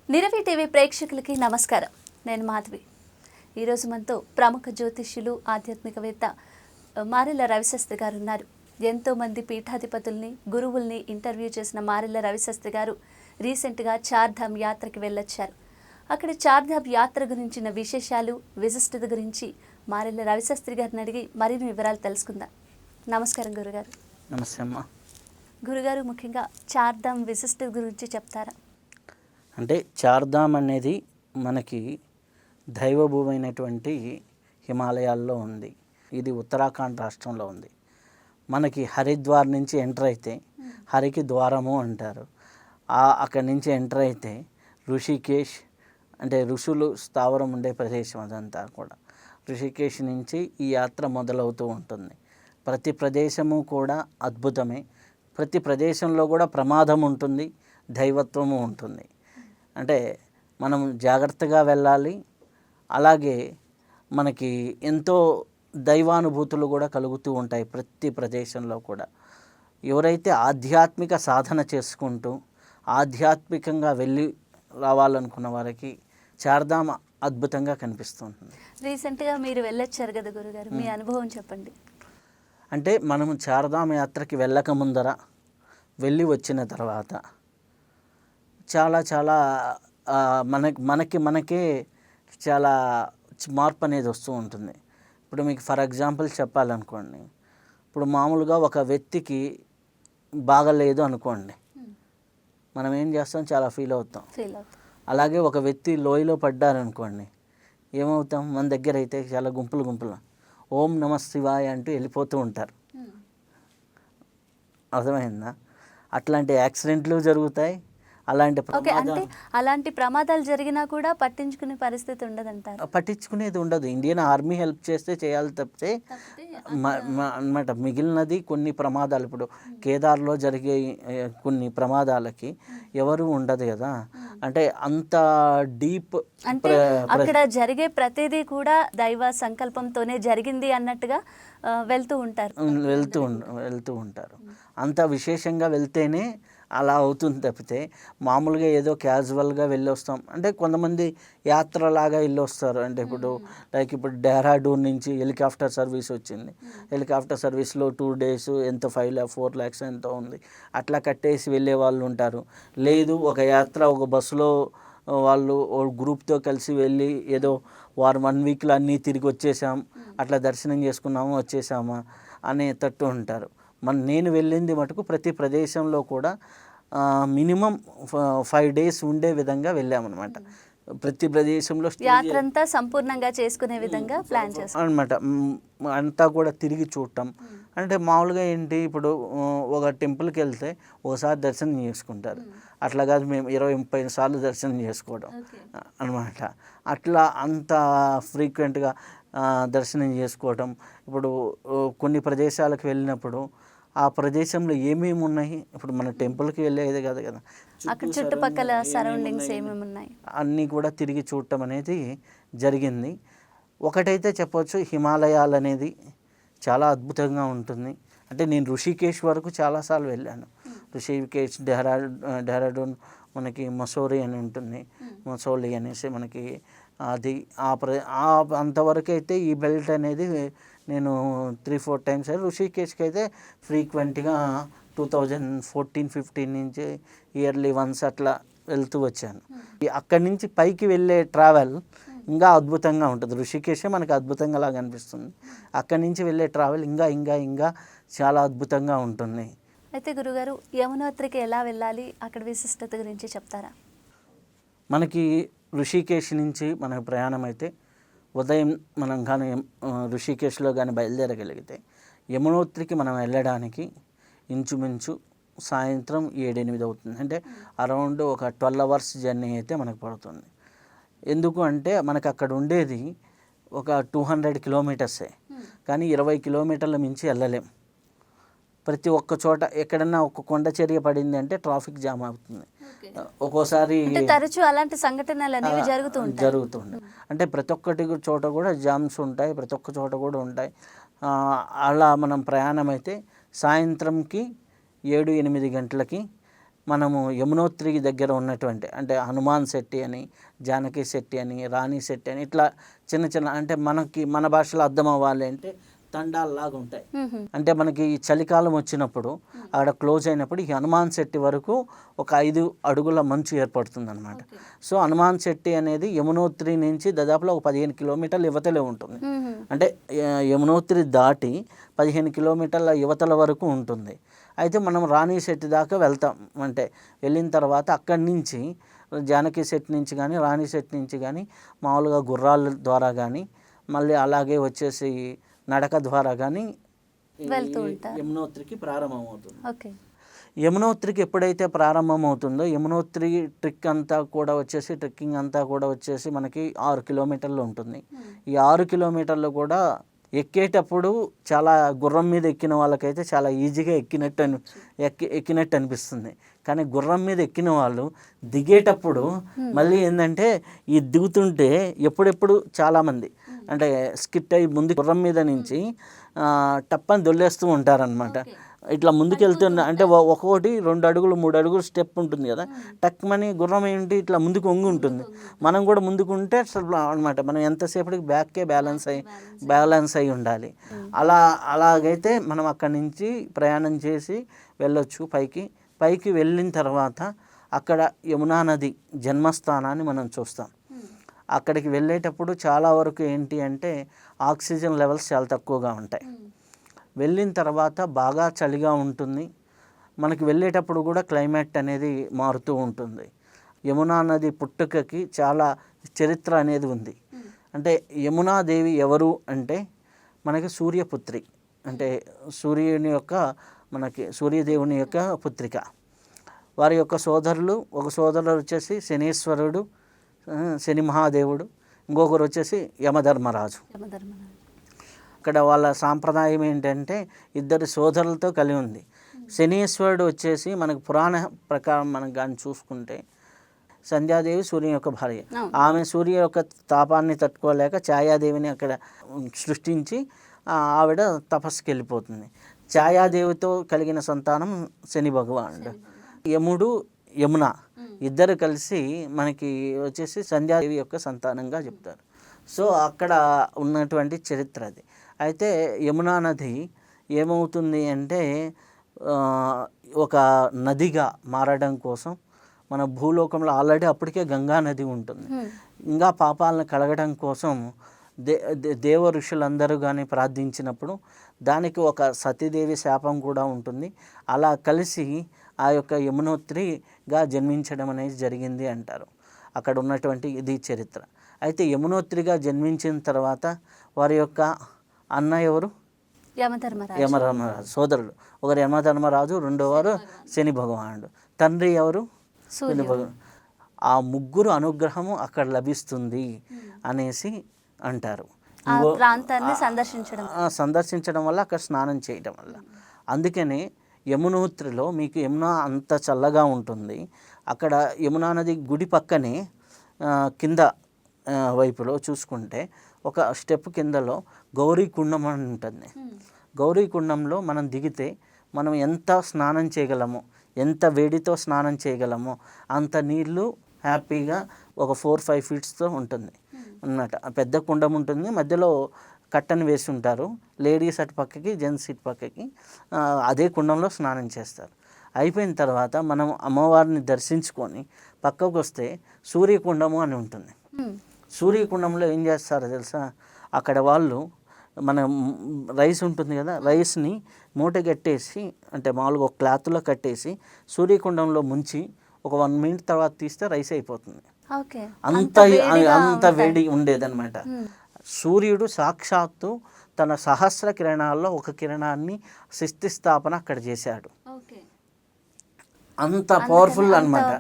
Niravi TV ప్రేక్షకులకి నమస్కారం. నేను మాధవి. ఈరోజు మనతో ప్రముఖ జ్యోతిష్యులు ఆధ్యాత్మికవేత్త మారెళ్ళ రవిశాస్త్రి గారు ఉన్నారు. ఎంతోమంది పీఠాధిపతుల్ని గురువుల్ని ఇంటర్వ్యూ చేసిన మారెళ్ళ రవిశాస్త్రి గారు రీసెంట్గా చార్ధామ్ యాత్రకి వెళ్ళొచ్చారు. అక్కడ చార్ధామ్ యాత్ర గురించిన విశేషాలు విశిష్టత గురించి మారెళ్ళ రవిశాస్త్రి గారిని అడిగి మరిన్ని వివరాలు తెలుసుకుందాం. నమస్కారం గురుగారు. నమస్తే అమ్మా. గురుగారు, ముఖ్యంగా చార్ధామ్ విశిష్టత గురించి చెప్తారా? అంటే చార్ధామ్ అనేది మనకి దైవభూమి అయినటువంటి హిమాలయాల్లో ఉంది. ఇది ఉత్తరాఖండ్ రాష్ట్రంలో ఉంది. మనకి హరిద్వార్ నుంచి ఎంటర్ అయితే హరికి ద్వారము అంటారు. అక్కడి నుంచి ఎంటర్ అయితే ఋషికేశ్ అంటే ఋషులు స్థావరం ఉండే ప్రదేశం అదంతా కూడా. ఋషికేశ్ నుంచి ఈ యాత్ర మొదలవుతూ ఉంటుంది. ప్రతి ప్రదేశము కూడా అద్భుతమే. ప్రతి ప్రదేశంలో కూడా ప్రమాదం ఉంటుంది, దైవత్వము ఉంటుంది. అంటే మనం జాగ్రత్తగా వెళ్ళాలి. అలాగే మనకి ఎంతో దైవానుభూతులు కూడా కలుగుతూ ఉంటాయి ప్రతి ప్రదేశంలో కూడా. ఎవరైతే ఆధ్యాత్మిక సాధన చేసుకుంటూ ఆధ్యాత్మికంగా వెళ్ళి రావాలనుకున్న వారికి చార్ధామ్ అద్భుతంగా కనిపిస్తుంది. రీసెంట్గా మీరు వెళ్ళొచ్చారు కదా గురుగారు, మీ అనుభవం చెప్పండి. అంటే మనము చార్ధామ్ యాత్రకి వెళ్ళక ముందర వెళ్ళి వచ్చిన తర్వాత చాలా మనకే చాలా మార్పు అనేది వస్తూ ఉంటుంది. ఇప్పుడు మీకు ఫర్ ఎగ్జాంపుల్ చెప్పాలనుకోండి, ఇప్పుడు మామూలుగా ఒక వ్యక్తికి బాగలేదు అనుకోండి, మనం ఏం చేస్తాం, చాలా ఫీల్ అవుతాం. అలాగే ఒక వ్యక్తి లోయలో పడ్డారనుకోండి, ఏమవుతాం, మన దగ్గర అయితే చాలా గుంపులు ఓం నమ శివాయ అంటూ వెళ్ళిపోతూ ఉంటారు. అర్థమైందా? అట్లాంటి యాక్సిడెంట్లు జరుగుతాయి. అలాంటి ప్రమాదాలు జరిగినా కూడా పట్టించుకునే పరిస్థితి ఉండదంటారు. పట్టించుకునేది ఉండదు. ఇండియన్ ఆర్మీ హెల్ప్ చేస్తే చేయాలి తప్పితే అన్నమాట. మిగిలినది కొన్ని ప్రమాదాలు, ఇప్పుడు కేదార్లో జరిగే కొన్ని ప్రమాదాలకి ఎవరు ఉండదు కదా. అంటే అంత డీప్, అంటే అక్కడ జరిగే ప్రతిదీ కూడా దైవ సంకల్పంతోనే జరిగింది అన్నట్టుగా వెళ్తూ ఉంటారు. అంత విశేషంగా వెళ్తేనే అలా అవుతుంది తప్పితే మామూలుగా ఏదో క్యాజువల్గా వెళ్ళొస్తాం అంటే కొంతమంది యాత్రలాగా వెళ్ళొస్తారు. అంటే ఇప్పుడు డెహ్రాడూన్ నుంచి హెలికాప్టర్ సర్వీస్ వచ్చింది. హెలికాప్టర్ సర్వీస్లో 2 days ఎంత 4 lakhs ఎంతో ఉంది, అట్లా కట్టేసి వెళ్ళే వాళ్ళు ఉంటారు. లేదు, ఒక యాత్ర ఒక బస్సులో వాళ్ళు గ్రూప్తో కలిసి వెళ్ళి ఏదో 1 weekలో అన్నీ తిరిగి వచ్చేసాం, అట్లా దర్శనం చేసుకున్నాము వచ్చేసామా అనేటట్టు ఉంటారు. నేను వెళ్ళింది మటుకు ప్రతి ప్రదేశంలో కూడా మినిమం 5 days ఉండే విధంగా వెళ్ళామన్నమాట. ప్రతి ప్రదేశంలో యాత్ర అంతా సంపూర్ణంగా చేసుకునే విధంగా ప్లాన్ చేస్తాం అనమాట. అంతా కూడా తిరిగి చూడటం అంటే మామూలుగా ఏంటి, ఇప్పుడు ఒక టెంపుల్కి వెళ్తే ఒకసారి దర్శనం చేసుకుంటారు, అట్లా కాదు మేము 20-30 సార్లు దర్శనం చేసుకోవడం అనమాట. అట్లా అంత ఫ్రీక్వెంట్గా దర్శనం చేసుకోవటం. ఇప్పుడు కొన్ని ప్రదేశాలకు వెళ్ళినప్పుడు ఆ ప్రదేశంలో ఏమేమి ఉన్నాయి, ఇప్పుడు మన టెంపుల్కి వెళ్ళేది కాదు కదా, అక్కడ చుట్టుపక్కల సరౌండింగ్స్ ఏమేమి ఉన్నాయి అన్నీ కూడా తిరిగి చూడటం అనేది జరిగింది. ఒకటైతే చెప్పవచ్చు, హిమాలయాలు అనేది చాలా అద్భుతంగా ఉంటుంది. అంటే నేను ఋషికేశ్ వరకు చాలాసార్లు వెళ్ళాను. ఋషికేశ్, డెహ్రాడూన్, మనకి మసూరి అని ఉంటుంది, మసూలి అనేసి మనకి అది అంతవరకు అయితే ఈ బెల్ట్ అనేది నేను 3-4 times. ఋషికేశ్కి అయితే ఫ్రీక్వెంట్గా 2014-15 నుంచి ఇయర్లీ వన్స్ అట్లా వెళ్తూ వచ్చాను. అక్కడి నుంచి పైకి వెళ్ళే ట్రావెల్ ఇంకా అద్భుతంగా ఉంటుంది. ఋషికేశే మనకు అద్భుతంగా లాగా అనిపిస్తుంది. అక్కడి నుంచి వెళ్ళే ట్రావెల్ ఇంకా చాలా అద్భుతంగా ఉంటుంది. అయితే గురుగారు, యమునోత్రికి ఎలా వెళ్ళాలి, అక్కడ విశిష్టత గురించి చెప్తారా? మనకి ఋషికేశ్ నుంచి మనకు ప్రయాణం అయితే ఉదయం మనం కానీ ఋషికేశ్లో కానీ బయలుదేరగలిగితే యమునోత్రికి మనం వెళ్ళడానికి ఇంచుమించు సాయంత్రం 7-8 అవుతుంది. అంటే అరౌండ్ ఒక 12 hours జర్నీ అయితే మనకు పడుతుంది. ఎందుకు అంటే మనకు అక్కడ ఉండేది ఒక 200 kilometers, కానీ 20 kilometers మించి వెళ్ళలేం. ప్రతి ఒక్క చోట ఎక్కడన్నా ఒక కొండ చర్య పడింది అంటే ట్రాఫిక్ జామ్ అవుతుంది. ఒక్కోసారి తరచూ అలాంటి సంఘటనలు అనేవి జరుగుతుంటాయి. అంటే ప్రతి ఒక్కటి చోట కూడా జామ్స్ ఉంటాయి, ప్రతి ఒక్క చోట కూడా ఉంటాయి. అలా మనం ప్రయాణం అయితే సాయంత్రంకి 7-8 గంటలకి మనము యమునోత్రి దగ్గర ఉన్నటువంటి అంటే హనుమాన్ శెట్టి అని, జానకి శెట్టి అని, రాణి శెట్టి అని ఇట్లా చిన్న చిన్న అంటే మనకి మన భాషలో అర్థం అవ్వాలి అంటే తండాల్లాగా ఉంటాయి. అంటే మనకి ఈ చలికాలం వచ్చినప్పుడు అక్కడ క్లోజ్ అయినప్పుడు ఈ హనుమాన్ శెట్టి వరకు ఒక 5 అడుగుల మంచు ఏర్పడుతుంది అనమాట. సో హనుమాన్ శెట్టి అనేది యమునోత్రి నుంచి దాదాపులో ఒక 15 కిలోమీటర్ల యువతలే ఉంటుంది. అంటే యమునోత్రి దాటి 15 కిలోమీటర్ల యువతల వరకు ఉంటుంది. అయితే మనం రాణి శెట్టి దాకా వెళ్తాం. అంటే వెళ్ళిన తర్వాత అక్కడి నుంచి జానకి శెట్టి నుంచి కానీ రాణి శెట్టి నుంచి కానీ మామూలుగా గుర్రాల ద్వారా కానీ మళ్ళీ అలాగే వచ్చేసి నడక ద్వారా కానీ యమునోత్రికి ప్రారంభమవుతుంది. యమునోత్రికి ఎప్పుడైతే ప్రారంభమవుతుందో యమునోత్రి ట్రెక్కింగ్ అంతా కూడా వచ్చేసి మనకి 6 కిలోమీటర్లు ఉంటుంది. ఈ 6 కిలోమీటర్లు కూడా ఎక్కేటప్పుడు చాలా గుర్రం మీద ఎక్కిన వాళ్ళకైతే చాలా ఈజీగా ఎక్కినట్టు అనిపిస్తుంది. కానీ గుర్రం మీద ఎక్కిన వాళ్ళు దిగేటప్పుడు మళ్ళీ ఏంటంటే ఈ దిగుతుంటే ఎప్పుడెప్పుడు చాలామంది అంటే స్కిట్ అయ్యి ముందు గుర్రం మీద నుంచి టప్పని దొల్లేస్తూ ఉంటారనమాట. ఇట్లా ముందుకు వెళ్తున్న అంటే ఒక్కొక్కటి 2 అడుగులు 3 అడుగులు స్టెప్ ఉంటుంది కదా, టక్మని గుర్రం ఏంటి ఇట్లా ముందుకు వంగి ఉంటుంది. మనం కూడా ముందుకుంటే అనమాట మనం ఎంతసేపటికి బ్యాక్కే బ్యాలెన్స్ అయి ఉండాలి. అలాగైతే మనం అక్కడి నుంచి ప్రయాణం చేసి వెళ్ళొచ్చు పైకి వెళ్ళిన తర్వాత అక్కడ యమునా నది జన్మస్థానాన్ని మనం చూస్తాం. అక్కడికి వెళ్ళేటప్పుడు చాలా వరకు ఏంటి అంటే ఆక్సిజన్ లెవెల్స్ చాలా తక్కువగా ఉంటాయి. వెళ్ళిన తర్వాత బాగా చలిగా ఉంటుంది. మనకి వెళ్ళేటప్పుడు కూడా క్లైమేట్ అనేది మారుతూ ఉంటుంది. యమునా నది పుట్టుకకి చాలా చరిత్ర అనేది ఉంది. అంటే యమునాదేవి ఎవరు అంటే మనకి సూర్యపుత్రి, అంటే సూర్యదేవుని యొక్క పుత్రిక. వారి యొక్క ఒక సోదరుడు వచ్చేసి శనీశ్వరుడు, శని మహాదేవుడు, ఇంకొకరు వచ్చేసి యమధర్మరాజు. ఇక్కడ వాళ్ళ సాంప్రదాయం ఏంటంటే 2 సోదరులతో కలిగి ఉంది. శనీశ్వరుడు వచ్చేసి మనకు పురాణ ప్రకారం మనం కానీ చూసుకుంటే సంధ్యాదేవి సూర్యుని యొక్క భార్య. ఆమె సూర్య యొక్క తాపాన్ని తట్టుకోలేక ఛాయాదేవిని అక్కడ సృష్టించి ఆవిడ తపస్సుకి వెళ్ళిపోతుంది. ఛాయాదేవితో కలిగిన సంతానం శని భగవానుడు. యముడు యమున ఇద్దరు కలిసి మనకి వచ్చేసి సంధ్యాదేవి యొక్క సంతానంగా చెప్తారు. సో అక్కడ ఉన్నటువంటి చరిత్ర అది. అయితే యమునా నది ఏమవుతుంది అంటే ఒక నదిగా మారడం కోసం మన భూలోకంలో ఆల్రెడీ అప్పటికే గంగా నది ఉంటుంది. ఇంకా పాపాలను కడగడం కోసం దేవ ఋషులందరూ కానీ ప్రార్థించినప్పుడు దానికి ఒక సతీదేవి శాపం కూడా ఉంటుంది. అలా కలిసి ఆ యొక్క యమునోత్రిగా జన్మించడం అనేది జరిగింది అంటారు. అక్కడ ఉన్నటువంటి ఇది చరిత్ర. అయితే యమునోత్రిగా జన్మించిన తర్వాత వారి యొక్క అన్న ఎవరు? యమధర్మరాజు సోదరుడు. ఒకరు యమధర్మరాజు, రెండోవారు శని భగవానుడు. తండ్రి ఎవరు? శని భగవానుడు. ఆ ముగ్గురు అనుగ్రహము అక్కడ లభిస్తుంది అనేసి అంటారు. సందర్శించడం వల్ల అక్కడ స్నానం చేయడం వల్ల. అందుకనే యమునోత్రిలో మీకు యమున అంత చల్లగా ఉంటుంది. అక్కడ యమునా నది గుడి పక్కనే కింద వైపులో చూసుకుంటే ఒక స్టెప్ కిందలో గౌరీకుండం అని ఉంటుంది. గౌరీకుండంలో మనం దిగితే మనం ఎంత స్నానం చేయగలమో, ఎంత వేడితో స్నానం చేయగలమో అంత నీళ్ళు హ్యాపీగా ఒక 4-5 ఫీట్స్తో ఉంటుంది అన్నమాట. పెద్ద కుండం ఉంటుంది, మధ్యలో కట్టను వేసి ఉంటారు. లేడీస్ అటు పక్కకి, జెంట్స్ ఇటు పక్కకి అదే కుండంలో స్నానం చేస్తారు. అయిపోయిన తర్వాత మనం అమ్మవారిని దర్శించుకొని పక్కకు వస్తే సూర్యకుండము అని ఉంటుంది. సూర్యకుండంలో ఏం చేస్తారో తెలుసా? అక్కడ వాళ్ళు మన రైస్ ఉంటుంది కదా, రైస్ని మూట కట్టేసి అంటే మామూలుగా ఒక క్లాత్లో కట్టేసి సూర్యకుండంలో ముంచి ఒక 1 మినిట్ తర్వాత తీస్తే రైస్ అయిపోతుంది. అంత వేడి ఉండేదన్నమాట. సూర్యుడు సాక్షాత్తు తన సహస్ర కిరణాల్లో ఒక కిరణాన్ని స్థాపన అక్కడ చేశాడు. అంత పవర్ఫుల్ అనమాట.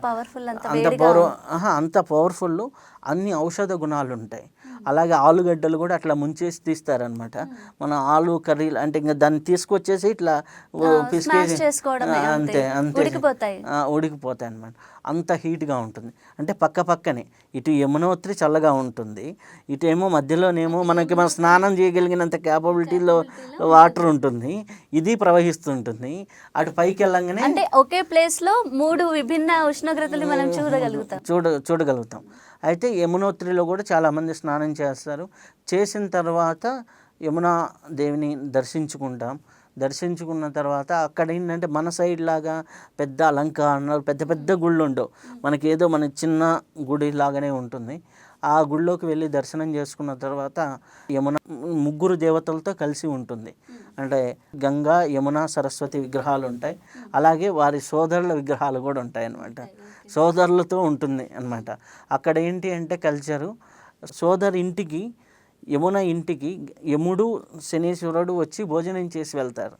అంత పవర్ఫుల్. అన్ని ఔషధ గుణాలు ఉంటాయి. అలాగే ఆలుగడ్డలు కూడా అట్లా ముంచేసి తీస్తారనమాట. మనం ఆలు కర్రీలు అంటే ఇంకా దాన్ని తీసుకొచ్చేసి ఇట్లా పిసికేసి అంతే అంతే ఉడికిపోతాయి అనమాట. అంత హీట్గా ఉంటుంది. అంటే పక్కనే ఇటు యమునోత్రి చల్లగా ఉంటుంది, ఇటేమో మధ్యలోనేమో మన స్నానం చేయగలిగినంత క్యాపబిలిటీలో వాటర్ ఉంటుంది, ఇది ప్రవహిస్తుంటుంది. అటు పైకి వెళ్ళంగానే అంటే ఒకే ప్లేస్ లో 3 విభిన్న ఉష్ణోగ్రతలు మనం చూడగలుగుతాం. అయితే యమునోత్రిలో కూడా చాలామంది స్నానం చేస్తారు. చేసిన తర్వాత యమునా దేవిని దర్శించుకున్న తర్వాత అక్కడ ఏంటంటే మన సైడ్ లాగా పెద్ద అలంకరణలు పెద్ద గుళ్ళు ఉండవు. మనకేదో మన చిన్న గుడి లాగానే ఉంటుంది. ఆ గుళ్ళోకి వెళ్ళి దర్శనం చేసుకున్న తర్వాత యమున 3 దేవతలతో కలిసి ఉంటుంది. అంటే గంగా, యమున, సరస్వతి విగ్రహాలు ఉంటాయి. అలాగే వారి సోదరుల విగ్రహాలు కూడా ఉంటాయి అన్నమాట. సోదరులతో ఉంటుంది అన్నమాట. అక్కడ ఏంటి అంటే కల్చరు, సోదరు ఇంటికి, యమున ఇంటికి యముడు, శనీశ్వరుడు వచ్చి భోజనం చేసి వెళ్తారు.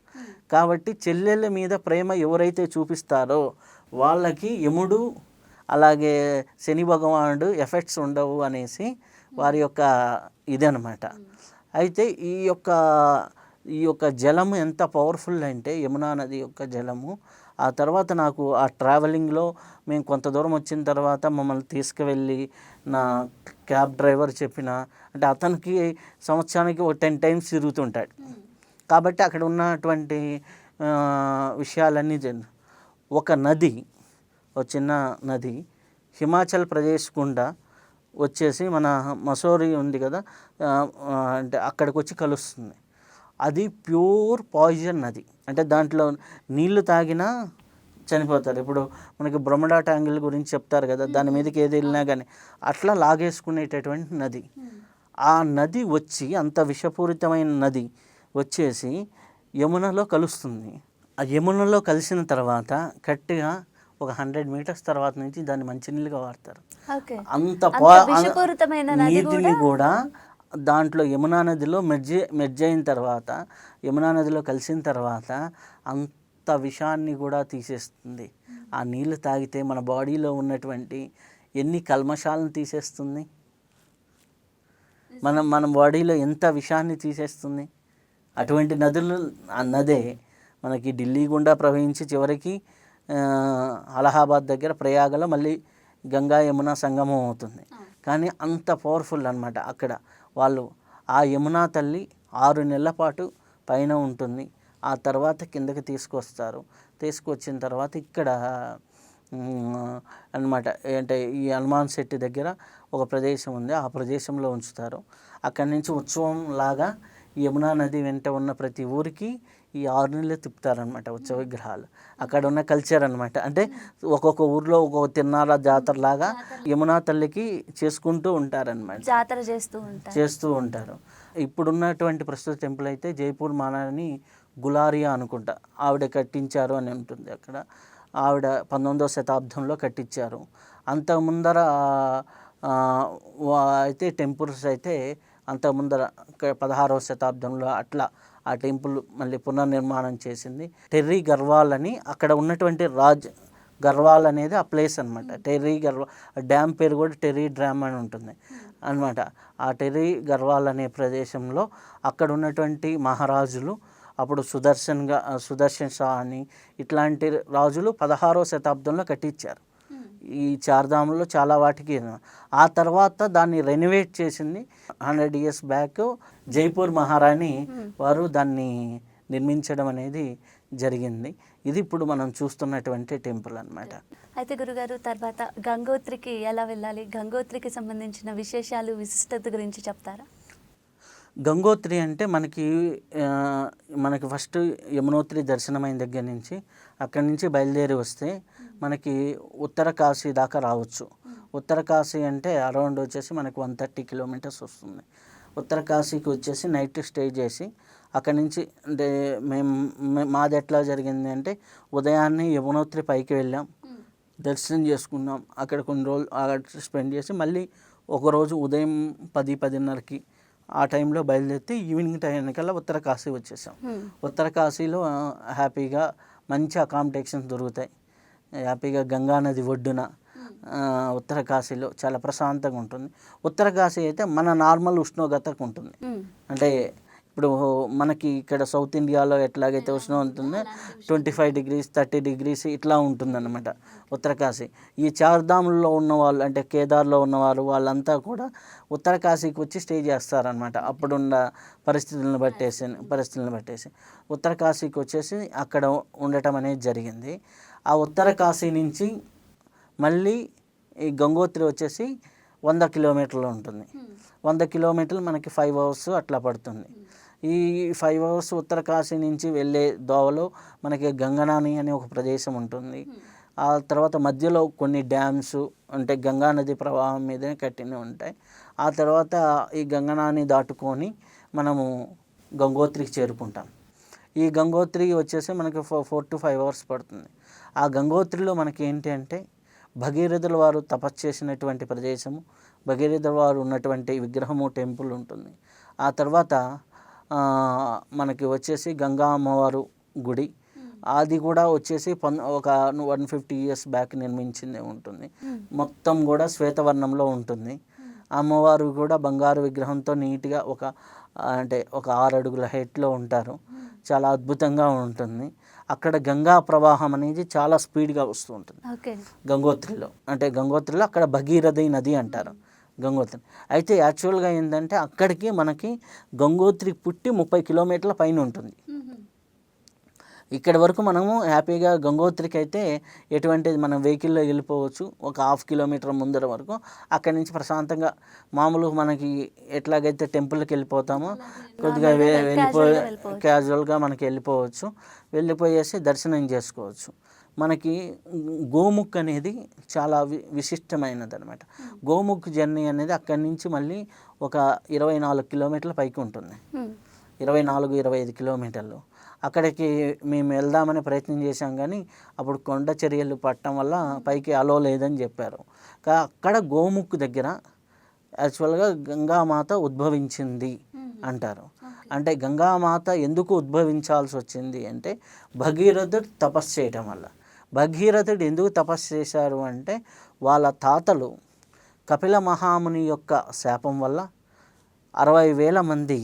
కాబట్టి చెల్లెళ్ళ మీద ప్రేమ ఎవరైతే చూపిస్తారో వాళ్ళకి యముడు అలాగే శని భగవానుడు ఎఫెక్ట్స్ ఉండవు అనేసి వారి యొక్క ఇదనమాట. అయితే ఈ యొక్క జలము ఎంత పవర్ఫుల్ అంటే యమునా నది యొక్క జలము. ఆ తర్వాత నాకు ఆ ట్రావెలింగ్లో మేము కొంత దూరం వచ్చిన తర్వాత మమ్మల్ని తీసుకువెళ్ళి నా క్యాబ్ డ్రైవర్ చెప్పిన, అంటే అతనికి సంవత్సరానికి ఒక 10 టైమ్స్ తిరుగుతుంటాడు. కాబట్టి అక్కడ ఉన్నటువంటి విషయాలన్నీ ఒక నది, ఒక చిన్న నది హిమాచల్ ప్రదేశ్ గుండా వచ్చేసి మన మసూరి ఉంది కదా, అంటే అక్కడికి వచ్చి కలుస్తుంది. అది ప్యూర్ పాయిజన్ నది. అంటే దాంట్లో నీళ్లు తాగినా చనిపోతారు. ఇప్పుడు మనకి బ్రహ్మడా ట్యాంగిల్ గురించి చెప్తారు కదా, దాని మీదకి ఏది వెళ్ళినా కానీ అట్లా లాగేసుకునేటటువంటి నది. ఆ నది వచ్చి అంత విషపూరితమైన నది వచ్చేసి యమునలో కలుస్తుంది. ఆ యమునలో కలిసిన తర్వాత గట్టిగా ఒక 100 మీటర్స్ తర్వాత నుంచి దాన్ని మంచినీళ్ళుగా వాడతారు. అంత నీటిని కూడా దాంట్లో యమునా నదిలో మెర్జ్ అయిన తర్వాత, యమునా నదిలో కలిసిన తర్వాత అంత విషాన్ని కూడా తీసేస్తుంది. ఆ నీళ్ళు తాగితే మన బాడీలో ఉన్నటువంటి ఎన్ని కల్మషాలను తీసేస్తుంది, మన బాడీలో ఎంత విషాన్ని తీసేస్తుంది. అటువంటి నదులు, ఆ నదే మనకి ఢిల్లీ గుండా ప్రవహించి చివరికి అలహాబాద్ దగ్గర ప్రయాగలో మళ్ళీ గంగా యమున సంగమం అవుతుంది. కానీ అంత పవర్ఫుల్ అన్నమాట. అక్కడ వాళ్ళు ఆ యమునా తల్లి 6 నెలల పాటు పైన ఉంటుంది. ఆ తర్వాత కిందకి తీసుకొచ్చిన తర్వాత ఇక్కడ అన్నమాట అంటే ఈ హనుమాన్ శెట్టి దగ్గర ఒక ప్రదేశం ఉంది, ఆ ప్రదేశంలో ఉంచుతారు. అక్కడి నుంచి ఉత్సవం లాగా యమునా నది వెంట ఉన్న ప్రతి ఊరికి ఈ 6 నెలలు తిప్పుతారనమాట ఉత్సవ విగ్రహాలు. అక్కడ ఉన్న కల్చర్ అనమాట. అంటే ఒక్కొక్క ఊర్లో ఒక్కొక్క తిన్నాల జాతర లాగా యమునా తల్లికి చేసుకుంటూ ఉంటారనమాట, జాతర చేస్తూ ఉంటారు. ఇప్పుడున్నటువంటి ప్రస్తుత టెంపుల్ అయితే జైపూర్ మహారాణి గులారియా అనుకుంటా ఆవిడ కట్టించారు అని ఉంటుంది. అక్కడ ఆవిడ 19వ శతాబ్దంలో కట్టించారు. అంత ముందర అయితే టెంపుల్స్ అయితే అంత ముందర 16వ శతాబ్దంలో అట్లా ఆ టెంపుల్ మళ్ళీ పునర్నిర్మాణం చేసింది. టెర్రీ గర్వాల్ అని అక్కడ ఉన్నటువంటి గర్వాల్ అనేది ఆ ప్లేస్ అనమాట. టెర్రీ గర్వాల్ డ్యామ్ పేరు కూడా టెర్రీ డ్యామ్ అని ఉంటుంది అనమాట. ఆ టెర్రీ గర్వాల్ అనే ప్రదేశంలో అక్కడ ఉన్నటువంటి మహారాజులు అప్పుడు సుదర్శన్ షా అని ఇట్లాంటి రాజులు 16వ శతాబ్దంలో కట్టించారు ఈ చార్ధాములో చాలా వాటికి. ఆ తర్వాత దాన్ని రెనోవేట్ చేసింది 100 years బ్యాక్ జైపూర్ మహారాణి వారు దాన్ని నిర్మించడం అనేది జరిగింది. ఇది ఇప్పుడు మనం చూస్తున్నటువంటి టెంపుల్ అన్నమాట. అయితే గురుగారు, తర్వాత గంగోత్రికి ఎలా వెళ్ళాలి, గంగోత్రికి సంబంధించిన విశేషాలు, విశిష్టత గురించి చెప్తారా? గంగోత్రి అంటే మనకి ఫస్ట్ యమునోత్రి దర్శనమైన దగ్గర నుంచి అక్కడి నుంచి బయలుదేరి వస్తే మనకి ఉత్తర కాశీ దాకా రావచ్చు. ఉత్తర కాశీ అంటే అరౌండ్ వచ్చేసి మనకు 130 kilometers వస్తుంది. ఉత్తర కాశీకి వచ్చేసి నైట్ స్టే చేసి అక్కడి నుంచి అంటే మాది ఎట్లా జరిగింది అంటే ఉదయాన్నే యమునోత్రి పైకి వెళ్ళాం, దర్శనం చేసుకున్నాం, అక్కడ కొన్ని రోజులు స్పెండ్ చేసి మళ్ళీ ఒకరోజు ఉదయం 10-10:30కి ఆ టైంలో బయలుదేరితే ఈవినింగ్ టైంకల్లా ఉత్తర కాశీ వచ్చేసాం. ఉత్తర కాశీలో హ్యాపీగా మంచి అకామిడేషన్స్ దొరుకుతాయి. హ్యాపీగా గంగా నది ఒడ్డున ఉత్తర కాశీలో చాలా ప్రశాంతంగా ఉంటుంది. ఉత్తర కాశీ అయితే మన నార్మల్ ఉష్ణోగ్రతకు ఉంటుంది. అంటే ఇప్పుడు మనకి ఇక్కడ సౌత్ ఇండియాలో ఎట్లాగైతే ఉష్ణం ఉంటుందో 25 degrees 30 degrees ఇట్లా ఉంటుందన్నమాట ఉత్తర కాశీ. ఈ చార్ధాముల్లో ఉన్నవాళ్ళు అంటే కేదార్లో ఉన్నవారు వాళ్ళంతా కూడా ఉత్తర కాశీకి వచ్చి స్టే చేస్తారనమాట. అప్పుడున్న పరిస్థితులను బట్టేసి ఉత్తర కాశీకి వచ్చేసి అక్కడ ఉండటం అనేది జరిగింది. ఆ ఉత్తర కాశీ నుంచి మళ్ళీ ఈ గంగోత్రి వచ్చేసి 100 కిలోమీటర్లు ఉంటుంది. 100 కిలోమీటర్లు మనకి 5 hours అట్లా పడుతుంది. ఈ 5 hours ఉత్తర కాశీ నుంచి వెళ్ళే దోవలో మనకి గంగనాని అనే ఒక ప్రదేశం ఉంటుంది. ఆ తర్వాత మధ్యలో కొన్ని డ్యామ్స్ అంటే గంగా నది ప్రవాహం మీదనే కట్టినవి ఉంటాయి. ఆ తర్వాత ఈ గంగనాని దాటుకొని మనము గంగోత్రికి చేరుకుంటాం. ఈ గంగోత్రి వచ్చేసి మనకి 4 to 5 hours పడుతుంది. ఆ గంగోత్రిలో మనకి ఏంటి అంటే భగీరథుల వారు తపస్సు చేసినటువంటి ప్రదేశము, భగీరథుల వారు ఉన్నటువంటి విగ్రహము టెంపుల్ ఉంటుంది. ఆ తర్వాత మనకి వచ్చేసి గంగా అమ్మవారు గుడి, అది కూడా వచ్చేసి ఒక 150 years బ్యాక్ నిర్మించిందే ఉంటుంది. మొత్తం కూడా శ్వేతవర్ణంలో ఉంటుంది. అమ్మవారు కూడా బంగారు విగ్రహంతో నీట్గా అంటే ఒక 6 అడుగుల హైట్లో ఉంటారు. చాలా అద్భుతంగా ఉంటుంది. అక్కడ గంగా ప్రవాహం అనేది చాలా స్పీడ్గా వస్తూ ఉంటుంది గంగోత్రిలో. అంటే గంగోత్రిలో అక్కడ భగీరథి నది అంటారు గంగోత్రి. అయితే యాక్చువల్గా ఏంటంటే అక్కడికి మనకి గంగోత్రి పుట్టి 30 కిలోమీటర్ల పైన ఉంటుంది. ఇక్కడి వరకు మనము హ్యాపీగా గంగోత్రికి అయితే ఎటువంటిది మనం వెహికల్లో వెళ్ళిపోవచ్చు. ఒక 1/2 kilometer ముందర వరకు అక్కడి నుంచి ప్రశాంతంగా మామూలుగా మనకి ఎట్లాగైతే టెంపుల్కి వెళ్ళిపోతామో కొద్దిగా క్యాజువల్గా మనకి వెళ్ళిపోయేసి దర్శనం చేసుకోవచ్చు. మనకి గోముఖ్ అనేది చాలా విశిష్టమైనది అనమాట. గోముఖ్ జర్నీ అనేది అక్కడి నుంచి మళ్ళీ ఒక 24 kilometerల పైకి ఉంటుంది. 24-25 kilometerలు. అక్కడికి మేము వెళ్దామని ప్రయత్నం చేశాం కానీ అప్పుడు కొండ చర్యలు పట్టడం వల్ల పైకి అలో లేదని చెప్పారు. అక్కడ గోముఖ్ దగ్గర యాక్చువల్గా గంగామాత ఉద్భవించింది అంటారు. అంటే గంగామాత ఎందుకు ఉద్భవించాల్సి వచ్చింది అంటే భగీరథుడు తపస్సు చేయటం వల్ల. భగీరథుడు ఎందుకు తపస్సు చేశారు అంటే వాళ్ళ తాతలు కపిల మహాముని యొక్క శాపం వల్ల 60,000 మంది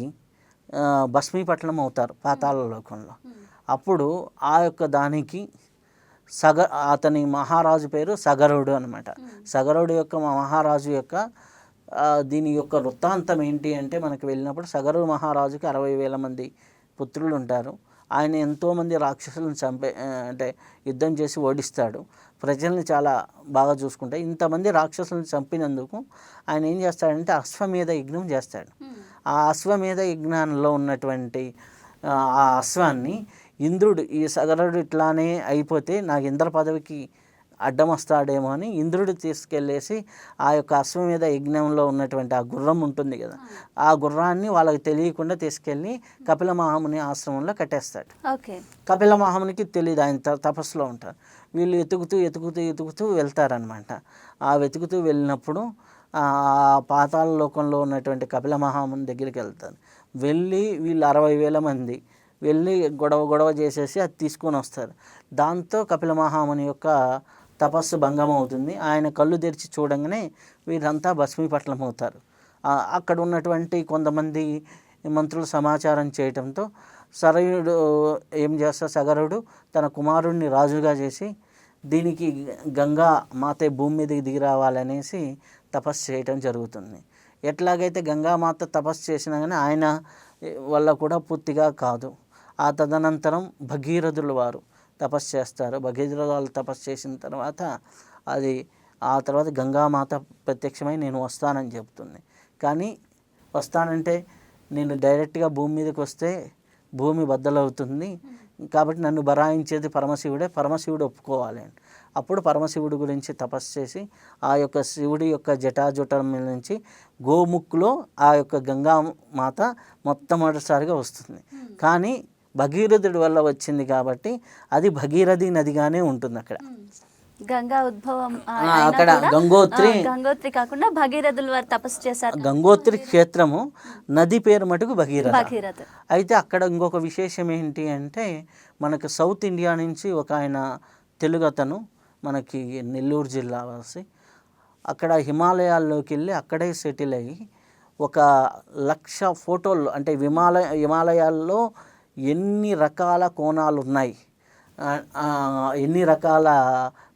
భస్మీపట్నం అవుతారు పాతాళ లోకంలో. అప్పుడు ఆ యొక్క దానికి అతని మహారాజు పేరు సగరుడు అనమాట. సగరుడు యొక్క మహారాజు యొక్క దీని యొక్క వృత్తాంతం ఏంటి అంటే మనకు వెళ్ళినప్పుడు సగరు మహారాజుకి 60,000 మంది పుత్రులు ఉంటారు. ఆయన ఎంతోమంది రాక్షసులను అంటే యుద్ధం చేసి ఓడిస్తాడు. ప్రజల్ని చాలా బాగా చూసుకుంటాడు. ఇంతమంది రాక్షసులను చంపినందుకు ఆయన ఏం చేస్తాడంటే అశ్వమేధ యజ్ఞం చేస్తాడు. ఆ అశ్వమేధ యజ్ఞంలో ఉన్నటువంటి ఆ అశ్వాన్ని ఇంద్రుడు ఈ సగరుడు ఇట్లానే అయిపోతే నాకు ఇంద్ర పదవికి అడ్డం వస్తాడేమో అని ఇంద్రుడు తీసుకెళ్ళేసి ఆ యొక్క అశ్వమేధ యజ్ఞంలో ఉన్నటువంటి ఆ గుర్రం ఉంటుంది కదా, ఆ గుర్రాన్ని వాళ్ళకి తెలియకుండా తీసుకెళ్ళి కపిల మహాముని ఆశ్రమంలో కట్టేస్తాడు. కపిల మహామునికి తెలియదు, ఆయన తపస్సులో ఉంటారు. వీళ్ళు ఎతుకుతూ వెళ్తారనమాట. ఆ వెతుకుతూ వెళ్ళినప్పుడు ఆ పాతాళ లోకంలో ఉన్నటువంటి కపిల మహాముని దగ్గరికి వెళ్తారు. వెళ్ళి వీళ్ళు 60,000 మంది వెళ్ళి గొడవ చేసేసి అది తీసుకొని వస్తారు. దాంతో కపిల మహాముని యొక్క తపస్సు భంగం అవుతుంది. ఆయన కళ్ళు తెరిచి చూడంగానే వీరంతా భస్మీపట్నం అవుతారు. అక్కడ ఉన్నటువంటి కొంతమంది మంత్రులు సమాచారం చేయటంతో సరయుడు ఏం చేస్తారు, సగరుడు తన కుమారుడిని రాజుగా చేసి దీనికి గంగా మాతే భూమి మీదకి దిగి రావాలనేసి తపస్సు చేయటం జరుగుతుంది. ఎట్లాగైతే గంగామాత తపస్సు చేసినా కానీ ఆయన వల్ల కూడా పూర్తిగా కాదు. ఆ తదనంతరం భగీరథుల వారు తపస్సు చేస్తారు. భగీరథుల వాళ్ళు తపస్సు చేసిన తర్వాత ఆ తర్వాత గంగామాత ప్రత్యక్షమై నేను వస్తానని చెప్తుంది. కానీ వస్తానంటే నేను డైరెక్ట్గా భూమి మీదకి వస్తే భూమి బద్దలవుతుంది కాబట్టి నన్ను బరాయించేది పరమశివుడు ఒప్పుకోవాలి. అప్పుడు పరమశివుడి గురించి తపస్సు చేసి ఆ యొక్క శివుడి యొక్క జటాజుటం మీద నుంచి గోముఖ్లో ఆ యొక్క గంగామాత మొట్టమొదటిసారిగా వస్తుంది. కానీ భగీరథుడి వల్ల వచ్చింది కాబట్టి అది భగీరథి నదిగానే ఉంటుంది. అక్కడ గంగా ఉద్భవం అక్కడ గంగోత్రి కాకుండా భగీరథుల వారు తపస్సు చేశారు. గంగోత్రి క్షేత్రము నది పేరు మటుకు భగీరథ. అయితే అక్కడ ఇంకొక విశేషం ఏంటి అంటే మనకు సౌత్ ఇండియా నుంచి ఒక ఆయన తెలుగు అతను మనకి నెల్లూరు జిల్లా వాసి అక్కడ హిమాలయాల్లోకి వెళ్ళి అక్కడే సెటిల్ అయ్యి 1,00,000 ఫోటోలు, అంటే హిమాలయాల్లో ఎన్ని రకాల కోణాలు ఉన్నాయి, ఎన్ని రకాల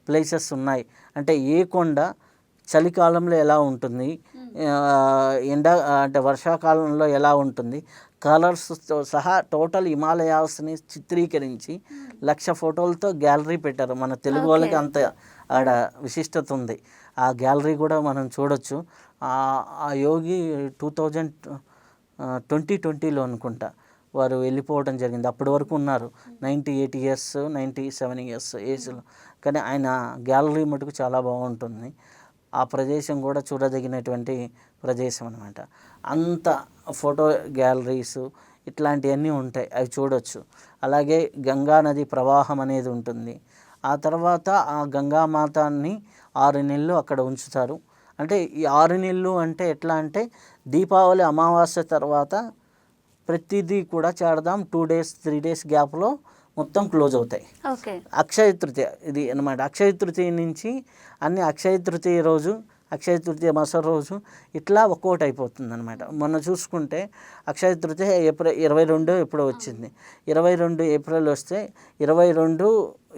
ప్లేసెస్ ఉన్నాయి, అంటే ఏ కొండ చలికాలంలో ఎలా ఉంటుంది, అంటే వర్షాకాలంలో ఎలా ఉంటుంది, కలర్స్తో సహా టోటల్ హిమాలయాస్ని చిత్రీకరించి 1,00,000 ఫోటోలతో గ్యాలరీ పెట్టారు. మన తెలుగు వాళ్ళకి అంత ఆడ విశిష్టత ఉంది. ఆ గ్యాలరీ కూడా మనం చూడొచ్చు. ఆ యోగి 2020లో అనుకుంటా వారు వెళ్ళిపోవడం జరిగింది. అప్పటి వరకు ఉన్నారు, 98 ఇయర్స్ 97 ఇయర్స్ ఏజ్లో. కానీ ఆయన గ్యాలరీ మటుకు చాలా బాగుంటుంది. ఆ ప్రదేశం కూడా చూడదగినటువంటి ప్రదేశం అనమాట. అంత ఫోటో గ్యాలరీస్ ఇట్లాంటివన్నీ ఉంటాయి, అవి చూడొచ్చు. అలాగే గంగా నది ప్రవాహం అనేది ఉంటుంది. ఆ తర్వాత ఆ గంగామాతాన్ని 6 నెలలు అక్కడ ఉంచుతారు. అంటే ఈ 6 నెలలు అంటే ఎట్లా అంటే దీపావళి అమావాస్య తర్వాత ప్రతిదీ కూడా చార్ధామ్ 2 days 3 days గ్యాప్లో మొత్తం క్లోజ్ అవుతాయి. అక్షయ తృతీయ ఇది అనమాట. అక్షయ తృతీయ నుంచి అన్ని అక్షయ తృతీయ రోజు, అక్షయ తృతీయ మరుసటి రోజు ఇట్లా ఒక్కోటి అయిపోతుంది అనమాట. మొన్న చూసుకుంటే అక్షయ తృతీయ ఏప్రిల్ 22 ఎప్పుడో వచ్చింది. 22 ఏప్రిల్ వస్తే 22